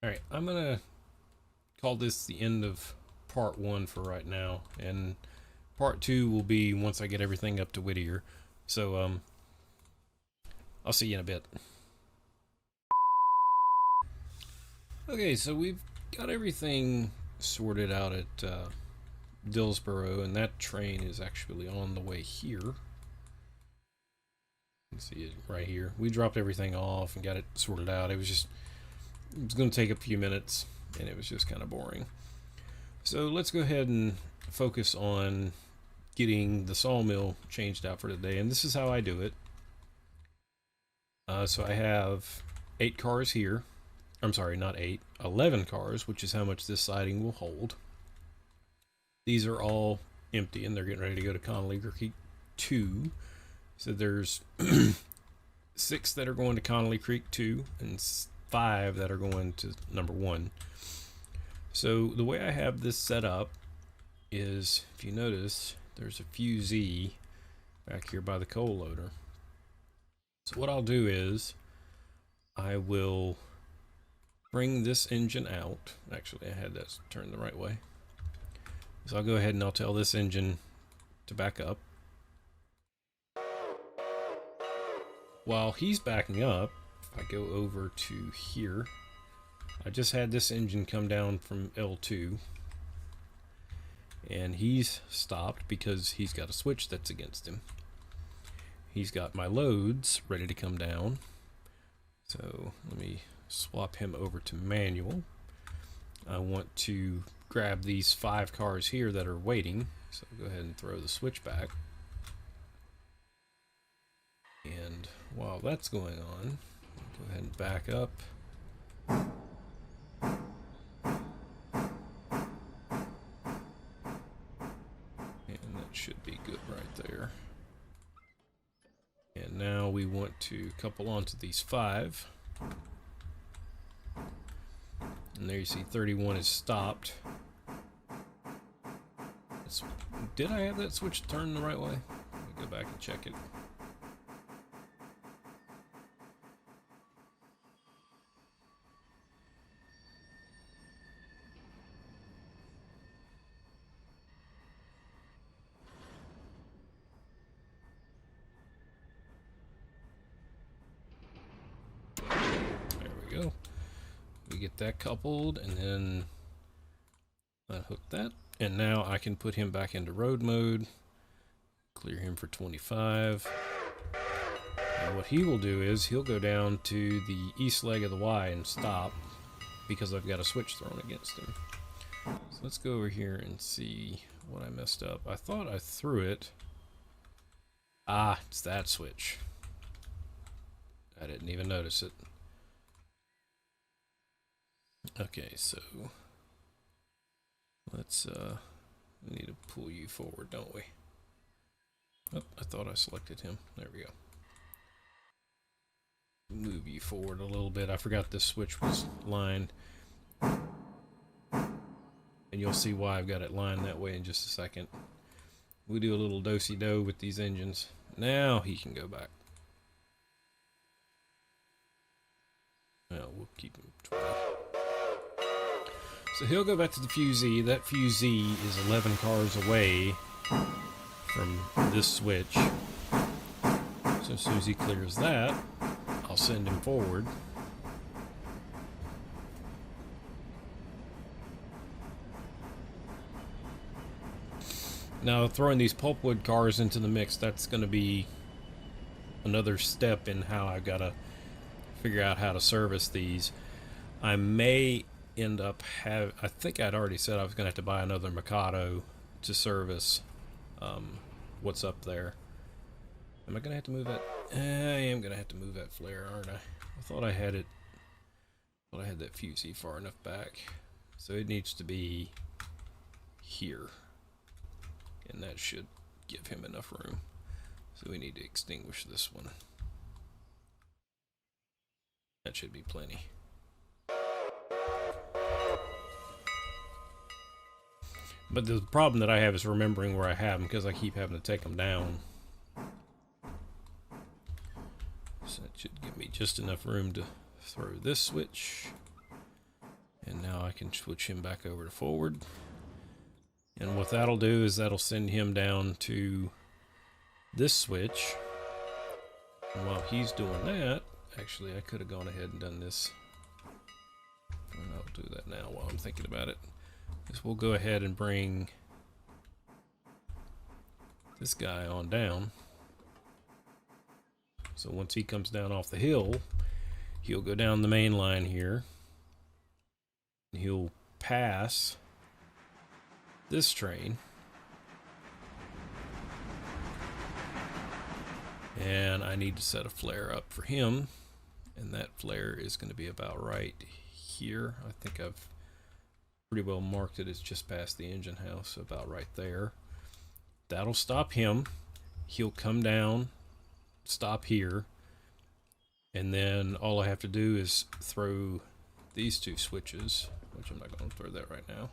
Alright, I'm gonna call this the end of part 1 for right now, and part 2 will be once I get everything up to Whittier. So I'll see you in a bit. Okay, so we've got everything sorted out at Dillsboro, and that train is actually on the way here. You can see it right here. We dropped everything off and got it sorted out. It was going to take a few minutes, and it was just kind of boring. So let's go ahead and focus on getting the sawmill changed out for today, and this is how I do it. So I have 8 cars here. I'm sorry, not 8, 11 cars, which is how much this siding will hold. These are all empty, and they're getting ready to go to Connolly Creek 2. So there's 6 that are going to Connolly Creek 2, and 5 that are going to number 1. So the way I have this set up is, if you notice, there's a fusee back here by the coal loader. So what I'll do is I will bring this engine out. Actually, I had that turned the right way. So I'll go ahead and I'll tell this engine to back up. While he's backing up, if I go over to here, I just had this engine come down from L2, and he's stopped because he's got a switch that's against him. He's got my loads ready to come down, so let me swap him over to manual. I want to grab these 5 cars here that are waiting, so go ahead and throw the switch back. And while that's going on, go ahead and back up. And that should be good right there. And now we want to couple onto these 5. And there you see 31 is stopped. Did I have that switch turned the right way? Let me go back and check it. There we go. We get that coupled, and then unhook that. And now I can put him back into road mode, clear him for 25. And what he will do is he'll go down to the east leg of the Y and stop because I've got a switch thrown against him. So let's go over here and see what I messed up. I thought I threw it. Ah, it's that switch. I didn't even notice it. Okay, so let's we need to pull you forward, don't we? Oh, I thought I selected him. There we go. Move you forward a little bit. I forgot this switch was lined. And you'll see why I've got it lined that way in just a second. We do a little do-si-do with these engines. Now he can go back. Well, we'll keep him 20. So he'll go back to the fusee. That fusee is 11 cars away from this switch. So as soon as he clears that, I'll send him forward. Now, throwing these pulpwood cars into the mix, that's going to be another step in how I've got to figure out how to service these. I may end up I think I'd already said I was going to have to buy another Mikado to service what's up there. Am I going to have to move that? I am going to have to move that flare, aren't I? I thought I had it. I thought I had that fusee far enough back. So it needs to be here. And that should give him enough room. So we need to extinguish this one. That should be plenty. But the problem that I have is remembering where I have them, because I keep having to take them down. So that should give me just enough room to throw this switch. And now I can switch him back over to forward. And what that'll do is that'll send him down to this switch. And while he's doing that, actually I could have gone ahead and done this. And I'll do that now while I'm thinking about it. Is we'll go ahead and bring this guy on down. So once he comes down off the hill, he'll go down the main line here. And he'll pass this train. And I need to set a flare up for him. And that flare is going to be about right here. I think I've pretty well marked it. It's just past the engine house, about right there. That'll stop him. He'll come down, stop here, and then all I have to do is throw these two switches, which I'm not going to throw that right now.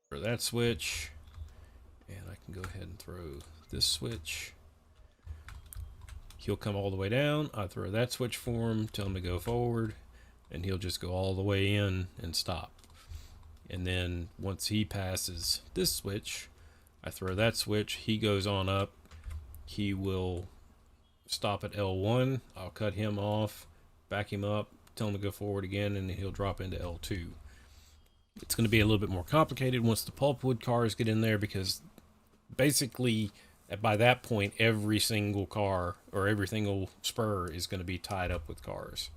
For that switch, and I can go ahead and throw this switch. He'll come all the way down. I throw that switch for him, tell him to go forward, and he'll just go all the way in and stop. And then once he passes this switch, I throw that switch, he goes on up, he will stop at L1, I'll cut him off, back him up, tell him to go forward again, and then he'll drop into L2. It's going to be a little bit more complicated once the pulpwood cars get in there, because basically by that point every single car or every single spur is going to be tied up with cars.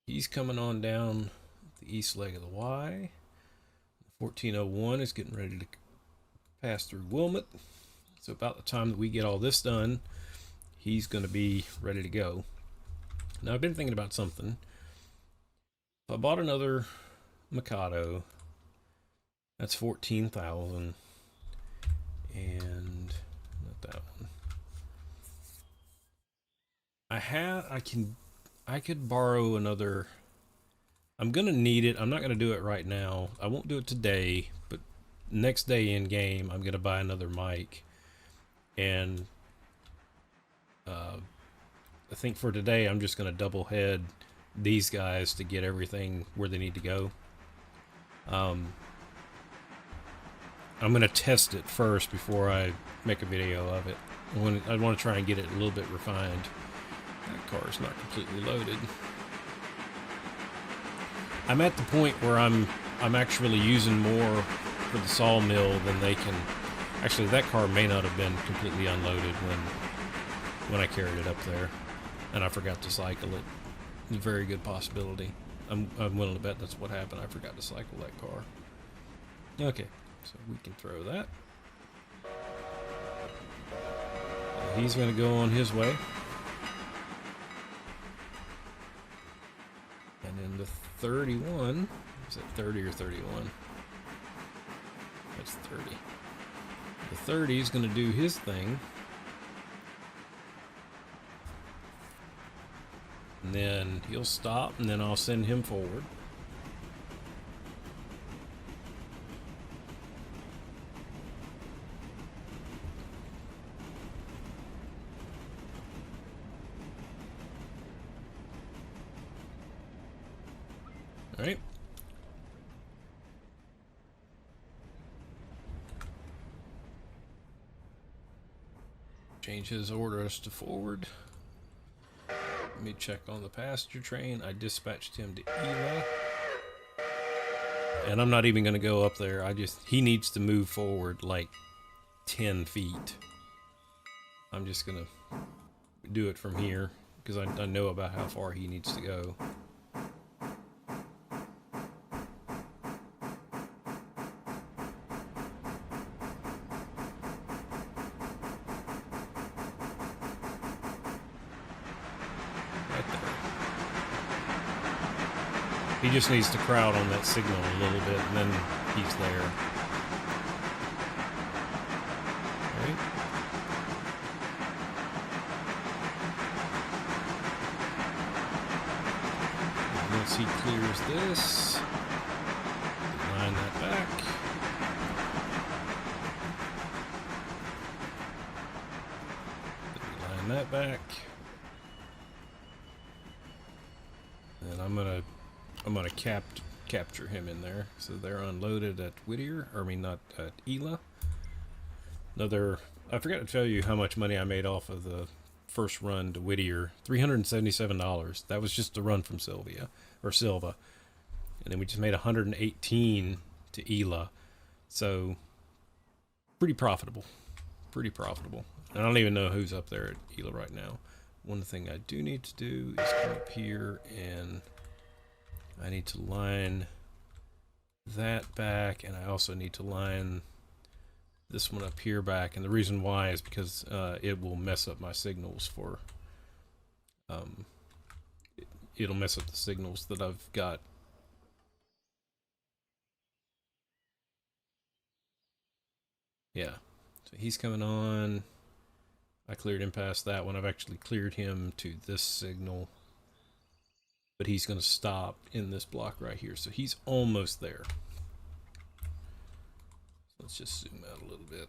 He's coming on down the east leg of the Y. 1401 is getting ready to pass through Wilmot. So about the time that we get all this done, he's going to be ready to go. Now I've been thinking about something. If I bought another Mikado, that's 14,000, and not that one. I could borrow another. I'm gonna need it. I'm not gonna do it right now. I won't do it today, but next day in game, I'm gonna buy another mic. And I think for today, I'm just gonna double head these guys to get everything where they need to go. I'm gonna test it first before I make a video of it. I want to try and get it a little bit refined. That car is not completely loaded. I'm at the point where I'm actually using more for the sawmill than they can. Actually, that car may not have been completely unloaded when I carried it up there, and I forgot to cycle it. It's a very good possibility. I'm willing to bet that's what happened. I forgot to cycle that car. Okay, so we can throw that. He's going to go on his way. And then the 31, is it 30 or 31? That's 30. The 30 is going to do his thing. And then he'll stop, and then I'll send him forward. All right. Change his orders to forward. Let me check on the passenger train. I dispatched him to Ela. And I'm not even going to go up there. He needs to move forward like 10 feet. I'm just going to do it from here because I know about how far he needs to go. He just needs to crowd on that signal a little bit, and then he's there. Right? And once he clears this, line that back. Line that back. And I'm gonna capture him in there. So they're unloaded at Whittier, or I mean not at Ela. I forgot to tell you how much money I made off of the first run to Whittier. $377. That was just the run from Silva. And then we just made $118 to Ela. So pretty profitable. Pretty profitable. I don't even know who's up there at Ela right now. One thing I do need to do is come up here and I need to line that back, and I also need to line this one up here back. And the reason why is because it will mess up my signals for it'll mess up the signals that I've got. Yeah, so he's coming on. I cleared him past that one. I've actually cleared him to this signal, but he's going to stop in this block right here. So he's almost there. So let's just zoom out a little bit.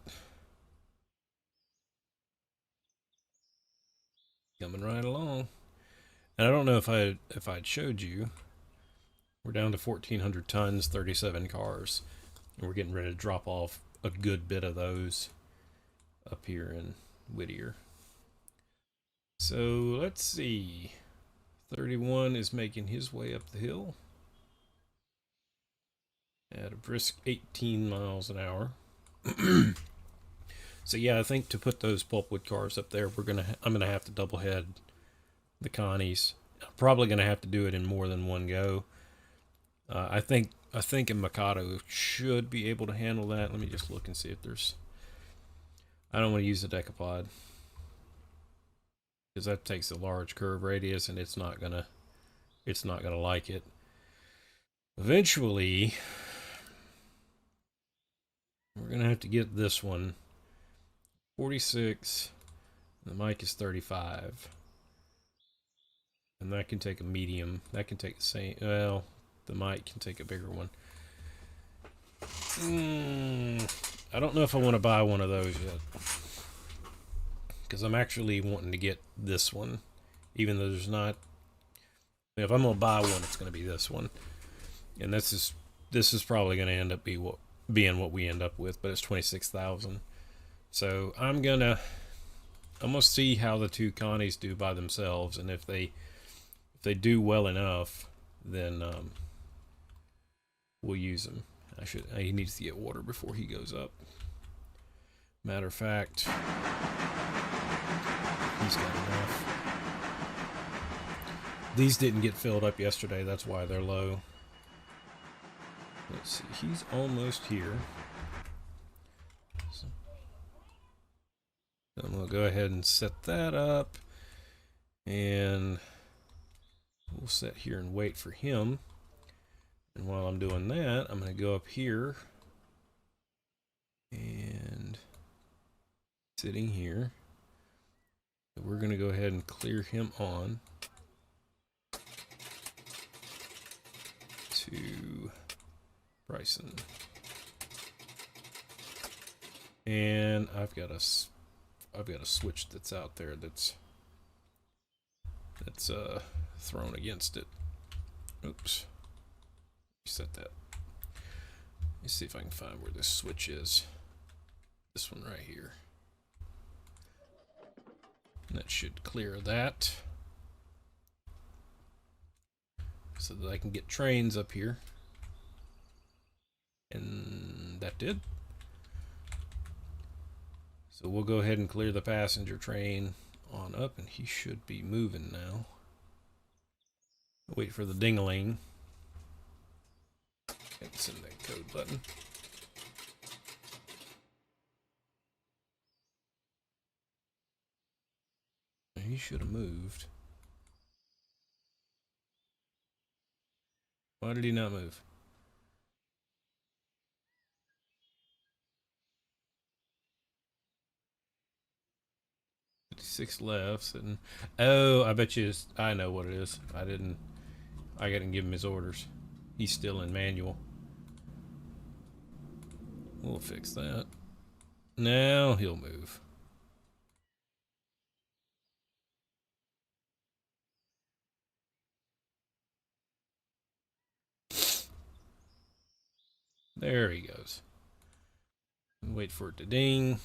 Coming right along. And I don't know if I'd showed you, we're down to 1,400 tons, 37 cars. And we're getting ready to drop off a good bit of those up here in Whittier. So let's see. 31 is making his way up the hill at a brisk 18 miles an hour. So yeah, I think to put those pulpwood cars up there, I'm gonna have to double head the Connies. I'm probably gonna have to do it in more than one go. I think a Mikado should be able to handle that. Let me just look and see if there's. I don't want to use the decapod because that takes a large curve radius, and it's not gonna like it. Eventually, we're gonna have to get this one 46. The mic is 35, and that can take a medium. That can take the same. Well, the mic can take a bigger one. I don't know if I want to buy one of those yet, because I'm actually wanting to get this one, even though there's not. If I'm gonna buy one, it's gonna be this one, and this is probably gonna end up being what we end up with, but it's 26,000. So I'm gonna see how the two Connies do by themselves, and if they do well enough, then we'll use them. He needs to get water before he goes up. Matter of fact, he's got enough. These didn't get filled up yesterday, that's why they're low. Let's see, he's almost here. So I'm going to go ahead and set that up, and we'll sit here and wait for him. And while I'm doing that, I'm going to go up here and sitting here. We're going to go ahead and clear him on to Bryson. And I've got a switch that's out there that's thrown against it. Oops. Set that. Let me see if I can find where this switch is. This one right here. That should clear that. So that I can get trains up here. And that did. So we'll go ahead and clear the passenger train on up, and he should be moving now. Wait for the ding-a-ling. Okay, send that code button. He should have moved. Why did he not move? 56 left. Sitting. Oh, I bet you. I know what it is. I didn't give him his orders. He's still in manual. We'll fix that. Now he'll move. There he goes. Wait for it to ding.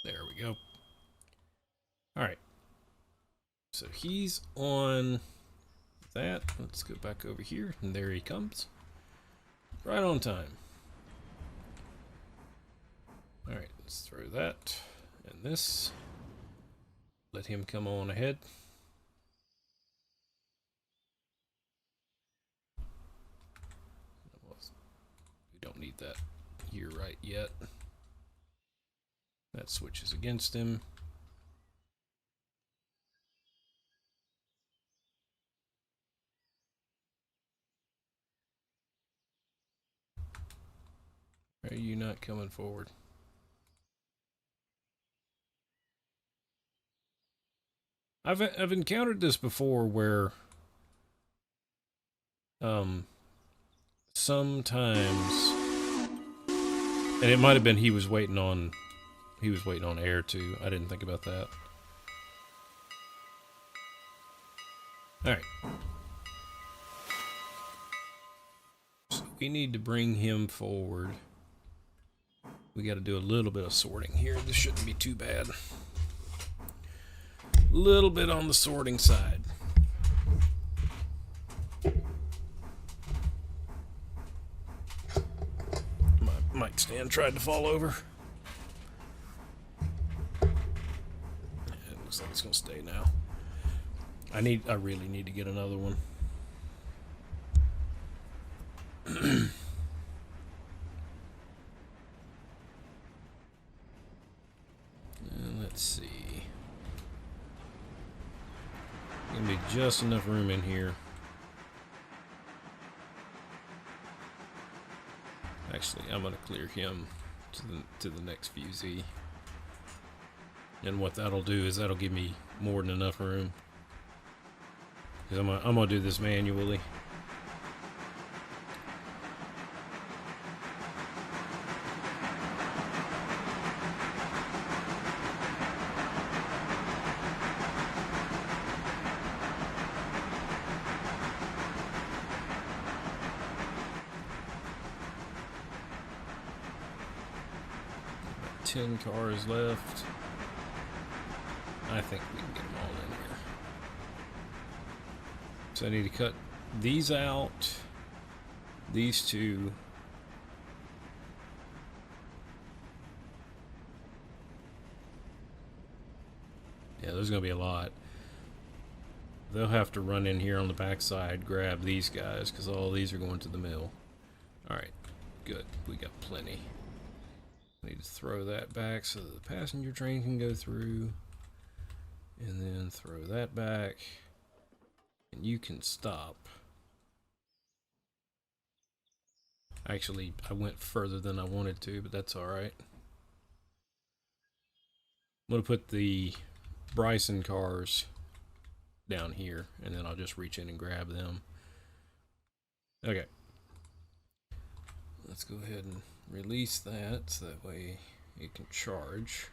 There we go. All right. So he's on that. Let's go back over here. And there he comes. Right on time. All right. Let's throw that and this. Let him come on ahead. We don't need that here right yet. That switches against him. Are you not coming forward? I've encountered this before where sometimes, and it might have been he was waiting on air too. I didn't think about that. All right. So we need to bring him forward. We got to do a little bit of sorting here. This shouldn't be too bad. A little bit on the sorting side. My mic stand tried to fall over. It looks like it's gonna stay now. I really need to get another one. Let's see. Gonna be just enough room in here. Actually, I'm gonna clear him to the next fusee. And what that'll do is that'll give me more than enough room. Because I'm gonna do this manually. About 10 cars left. I think we can get them all in here. So I need to cut these out. These two. Yeah, there's going to be a lot. They'll have to run in here on the backside, grab these guys, because all these are going to the mill. Alright, good. We got plenty. Need to throw that back so that the passenger train can go through. And then throw that back. And you can stop. Actually, I went further than I wanted to, but that's alright. I'm going to put the Bryson cars down here, and then I'll just reach in and grab them. Okay. Let's go ahead and release that so that way it can charge.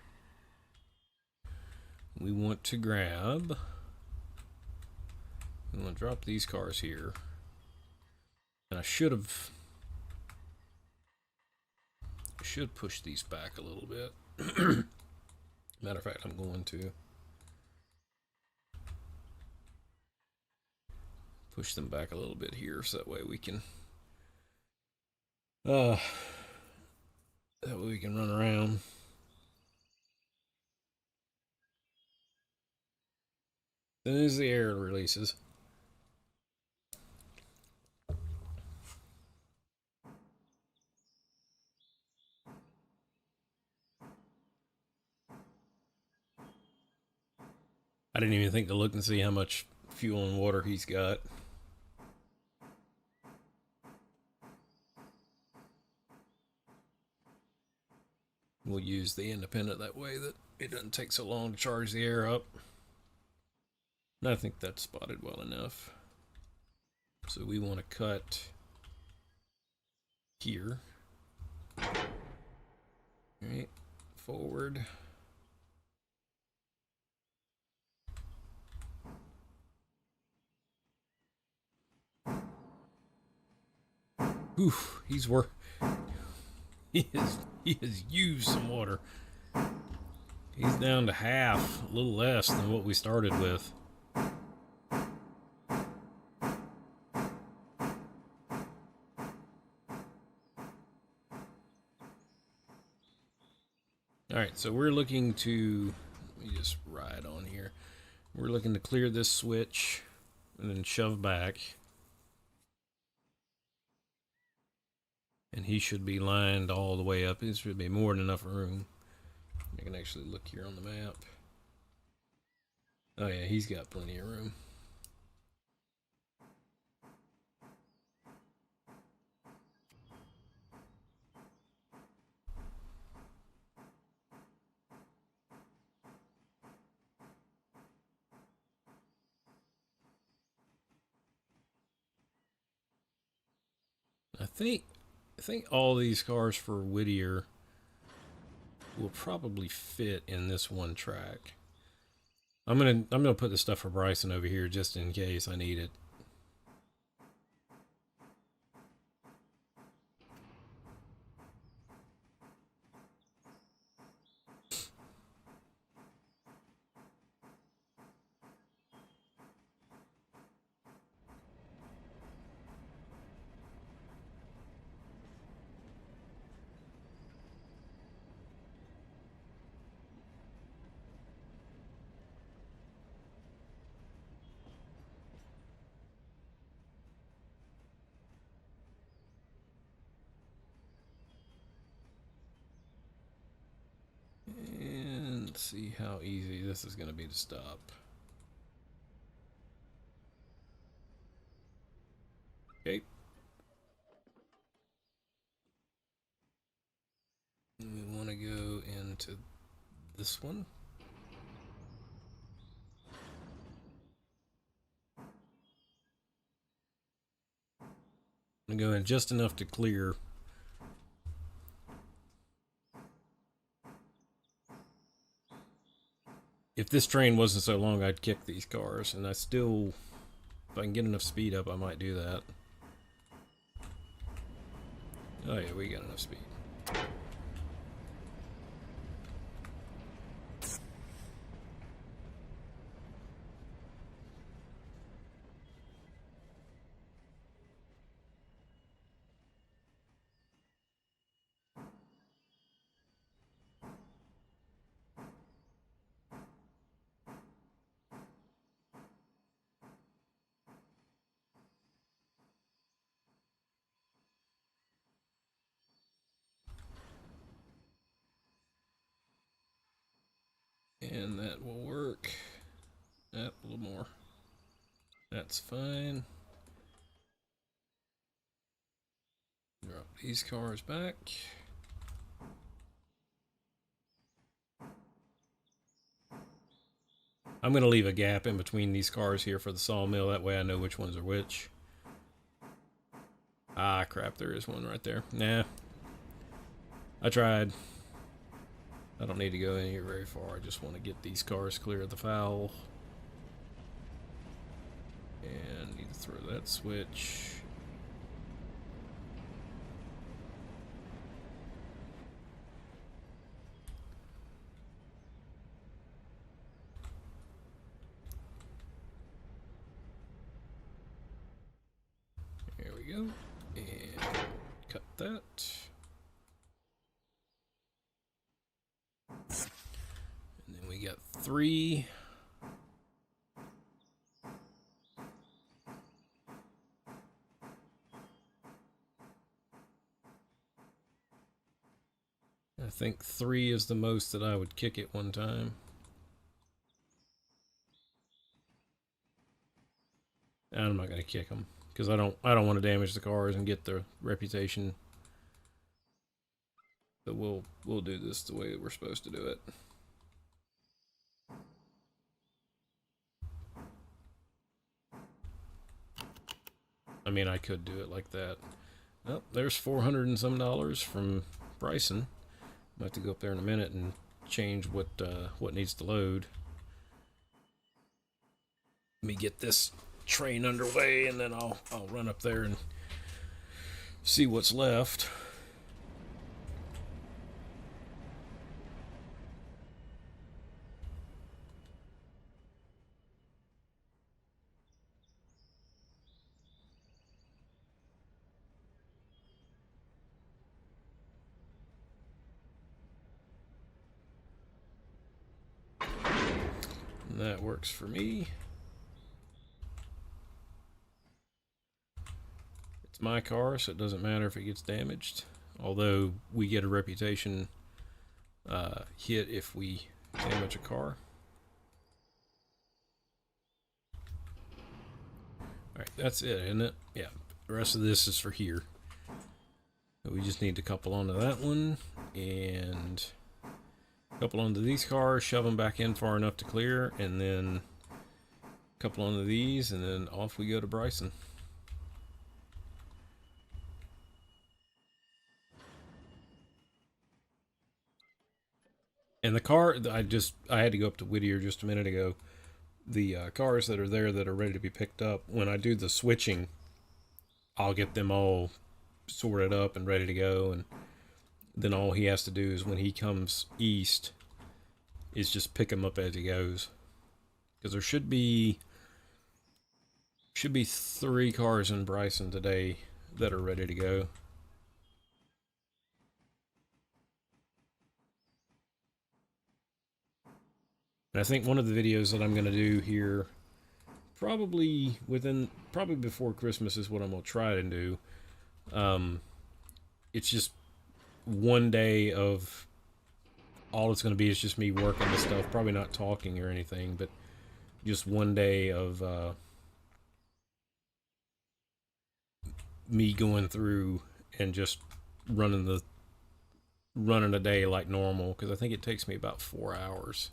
We want to grab, we want to drop these cars here. And I should push these back a little bit. Matter of fact, I'm going to push them back a little bit here so that way we can that way we can run around. As soon as the air releases. I didn't even think to look and see how much fuel and water he's got. We'll use the independent that way that it doesn't take so long to charge the air up. And I think that's spotted well enough. So we want to cut here. All right, forward. Oof, he's work. He has used some water. He's down to half, a little less than what we started with. Alright, so we're looking to, let me just ride on here. We're looking to clear this switch and then shove back. And he should be lined all the way up. It should be more than enough room. I can actually look here on the map. Oh yeah, he's got plenty of room. I think all these cars for Whittier will probably fit in this one track. I'm gonna put the stuff for Bryson over here just in case I need it. And let's see how easy this is going to be to stop. Okay. We want to go into this one. I'm going to go in just enough to clear. If this train wasn't so long, I'd kick these cars, and I still, if I can get enough speed up, I might do that. Oh yeah, we got enough speed. And that will work. A little more. That's fine. Drop these cars back. I'm going to leave a gap in between these cars here for the sawmill. That way I know which ones are which. Ah, crap. There is one right there. Nah. I tried. I don't need to go in here very far. I just want to get these cars clear of the foul. And need to throw that switch. go. And cut that. And then we got 3. I think 3 is the most that I would kick at one time. And I'm not going to kick them because I don't want to damage the cars and get the reputation. But we'll do this the way that we're supposed to do it. I mean, I could do it like that. Well, there's $400 and some from Bryson. I'll have to go up there in a minute and change what needs to load. Let me get this train underway, and then I'll run up there and see what's left. And that works for me. It's my car, so it doesn't matter if it gets damaged. Although we get a reputation hit if we damage a car. Alright, that's it, isn't it? Yeah, the rest of this is for here. So we just need to couple onto that one, and couple onto these cars, shove them back in far enough to clear, and then couple onto these, and then off we go to Bryson. And the car, I had to go up to Whittier just a minute ago. The cars that are there that are ready to be picked up, when I do the switching, I'll get them all sorted up and ready to go, and then all he has to do is when he comes east is just pick him up as he goes. Because there should be 3 cars in Bryson today that are ready to go. And I think one of the videos that I'm going to do here, probably before Christmas, is what I'm going to try to do. It's just one day of all it's going to be is just me working the stuff, probably not talking or anything, but just one day of me going through and just running a day like normal, because I think it takes me about 4 hours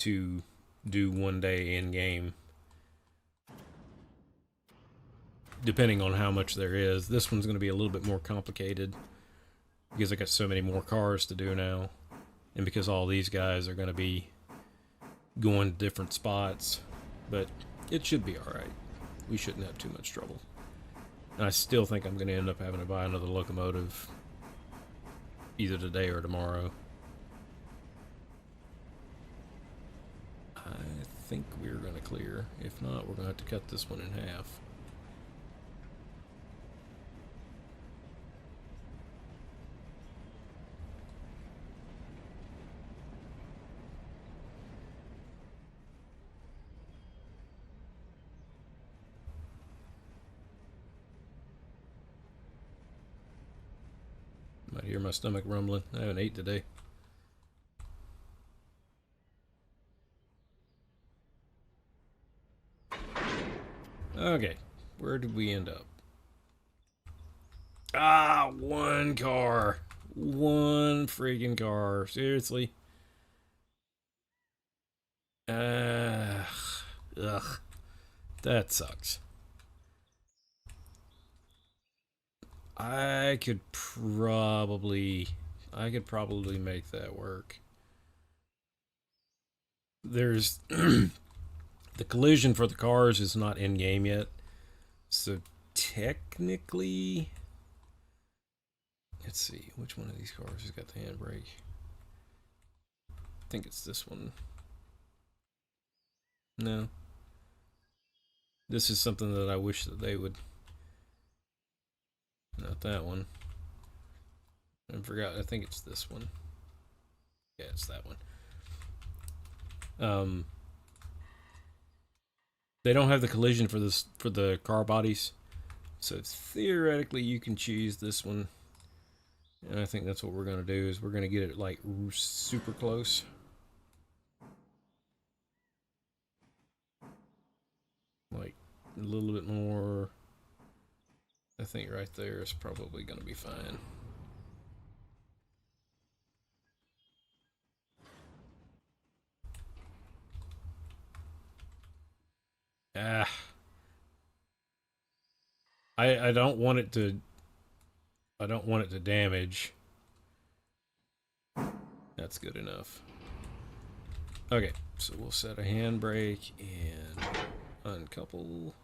to do one day in game, depending on how much there is. This one's going to be a little bit more complicated because I got so many more cars to do now, and because all these guys are going to be going to different spots, but it should be alright. We shouldn't have too much trouble. And I still think I'm going to end up having to buy another locomotive either today or tomorrow. I think we're going to clear. If not, we're going to have to cut this one in half. Might hear my stomach rumbling. I haven't ate today. Okay, where did we end up? Ah, one car. One freaking car. Seriously? Ugh. That sucks. I could probably make that work. There's the collision for the cars is not in game yet, so technically, let's see which one of these cars has got the handbrake. I think it's this one. No, this is something that I wish that they would Not that one. I forgot. I think it's this one. Yeah, it's that one. They don't have the collision for this for the car bodies, so theoretically you can choose this one. And I think that's what we're gonna do is we're gonna get it like super close. Like a little bit more. I think right there is probably gonna be fine. Ah. I don't want it to damage. That's good enough. Okay, so we'll set a handbrake and uncouple.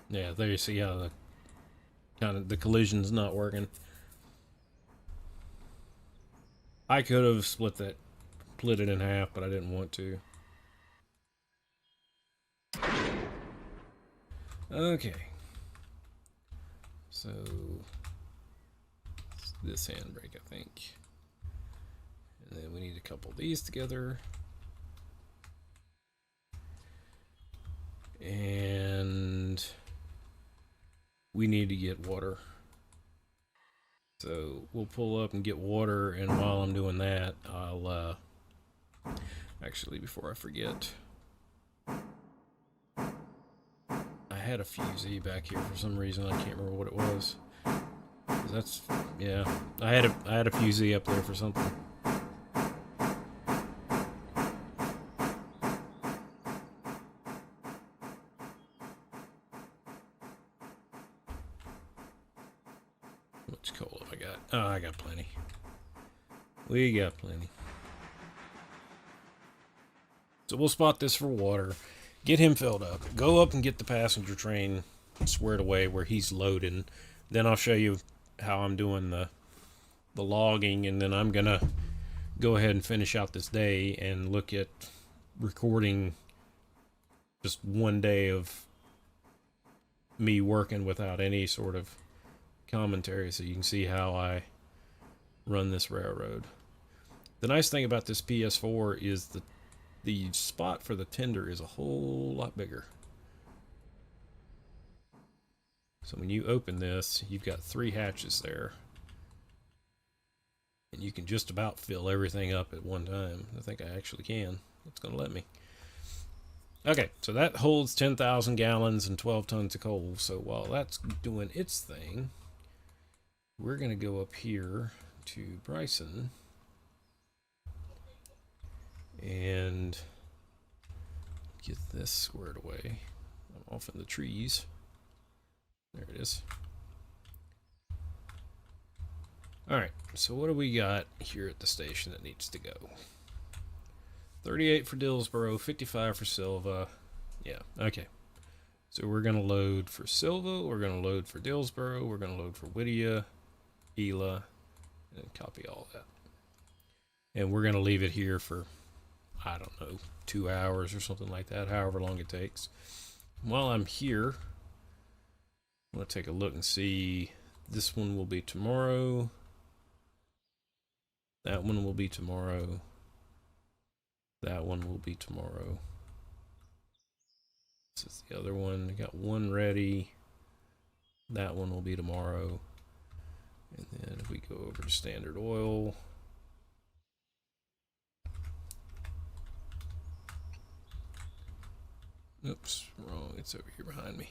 Yeah, there you see how the collision's not working. I could have split it in half, but I didn't want to. Okay. So this handbrake, I think. And then we need to couple these together. And we need to get water. So we'll pull up and get water, and while I'm doing that, I'll actually, before I forget, I had a fusee back here for some reason. I can't remember what it was. That's, yeah, I had a fusee up there for something. How much coal have I got? Oh, I got plenty. We got plenty. So we'll spot this for water, get him filled up, go up and get the passenger train squared away where he's loading. Then I'll show you how I'm doing the logging, and then I'm gonna go ahead and finish out this day and look at recording just one day of me working without any sort of commentary, so you can see how I run this railroad. The nice thing about this PS4 is that the spot for the tender is a whole lot bigger. So when you open this, you've got 3 hatches there. And you can just about fill everything up at one time. I think I actually can. It's going to let me. Okay, so that holds 10,000 gallons and 12 tons of coal. So while that's doing its thing, we're going to go up here to Bryson and get this squared away. I'm off in the trees. There it is. Alright, so what do we got here at the station that needs to go? 38 for Dillsboro, 55 for Silva. Yeah, okay. So we're going to load for Silva, we're going to load for Dillsboro, we're going to load for Whittier, Ela, and copy all that. And we're going to leave it here for, I don't know, 2 hours or something like that, however long it takes. While I'm here, I'm going to take a look and see. This one will be tomorrow. That one will be tomorrow. That one will be tomorrow. This is the other one. I got one ready. That one will be tomorrow. And then if we go over to Standard Oil, oops, wrong. It's over here behind me.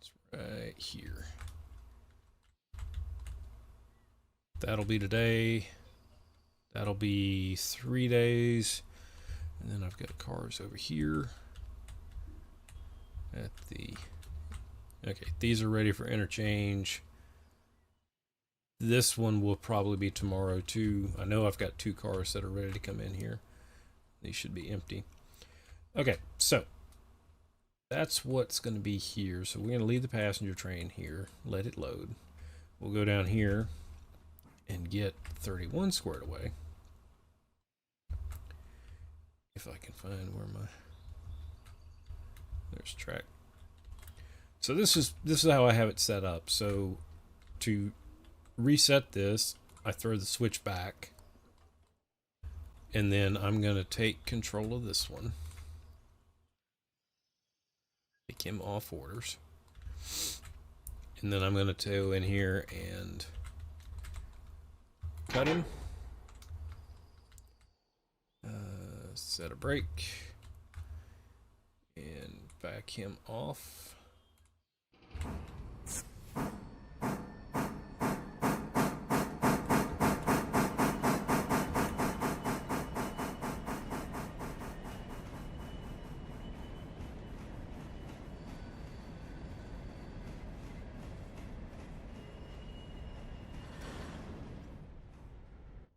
It's right here. That'll be today. That'll be 3 days. And then I've got cars over here at the, okay, these are ready for interchange. this one will probably be tomorrow too. I know I've got 2 cars that are ready to come in here. These should be empty. Okay, so that's what's going to be here. So we're going to leave the passenger train here, let it load. We'll go down here and get 31 squared away. If I can find where my... There's track. So this is how I have it set up. So to reset this, I throw the switch back, and then I'm going to take control of this one. Take him off orders. And then I'm going to go in here and cut him. Set a brake. And back him off.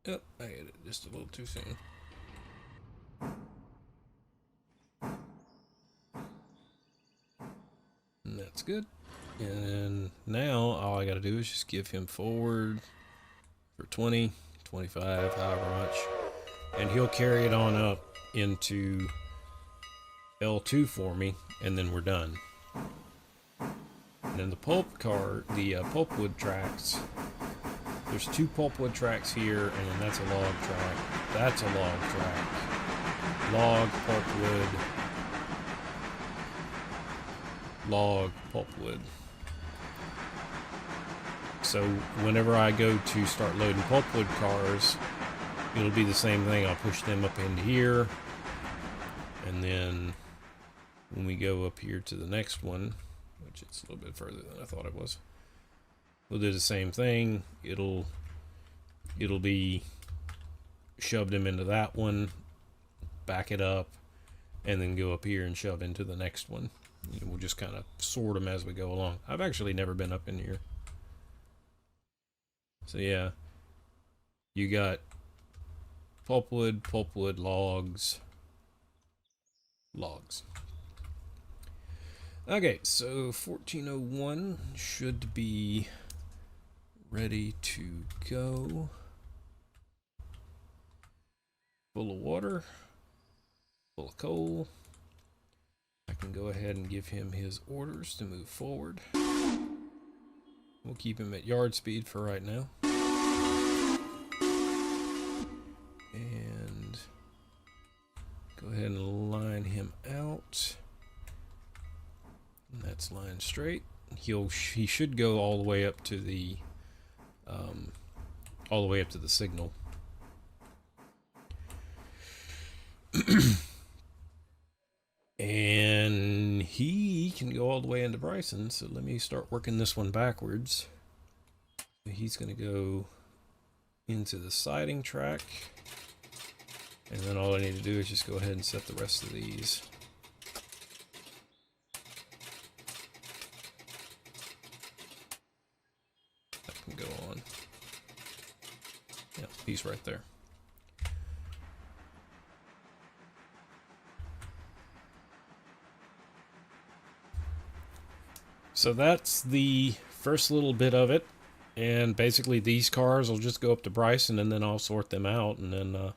Yep, I hit it just a little too soon. And that's good. And now all I got to do is just give him forward for 20, 25, however much. And he'll carry it on up into L2 for me, and then we're done. And then the pulpwood tracks, there's 2 pulpwood tracks here, and then that's a log track. That's a log track. Log, pulpwood, log, pulpwood. So whenever I go to start loading pulpwood cars, it'll be the same thing. I'll push them up into here, and then when we go up here to the next one, which is a little bit further than I thought it was, we'll do the same thing. It'll be shoved them into that one, back it up, and then go up here and shove into the next one. We'll just kind of sort them as we go along. I've actually never been up in here. So yeah, you got pulpwood, logs. Okay, so 1401 should be ready to go. Full of water, full of coal. I can go ahead and give him his orders to move forward. We'll keep him at yard speed for right now. And go ahead and line him out. And that's line straight. He should go all the way up to the signal. And he can go all the way into Bryson, so let me start working this one backwards. He's going to go into the siding track, and then all I need to do is just go ahead and set the rest of these. That can go on. Yeah, he's right there. So that's the first little bit of it, and basically these cars will just go up to Bryson, and then I'll sort them out, and then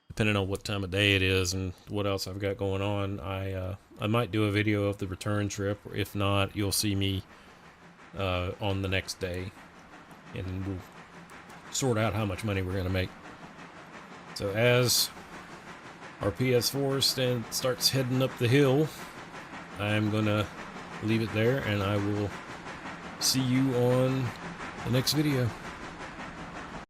depending on what time of day it is and what else I've got going on, I might do a video of the return trip, or if not, you'll see me on the next day, and we'll sort out how much money we're going to make. So as our PS4 starts heading up the hill, I'm gonna leave it there, and I will see you on the next video.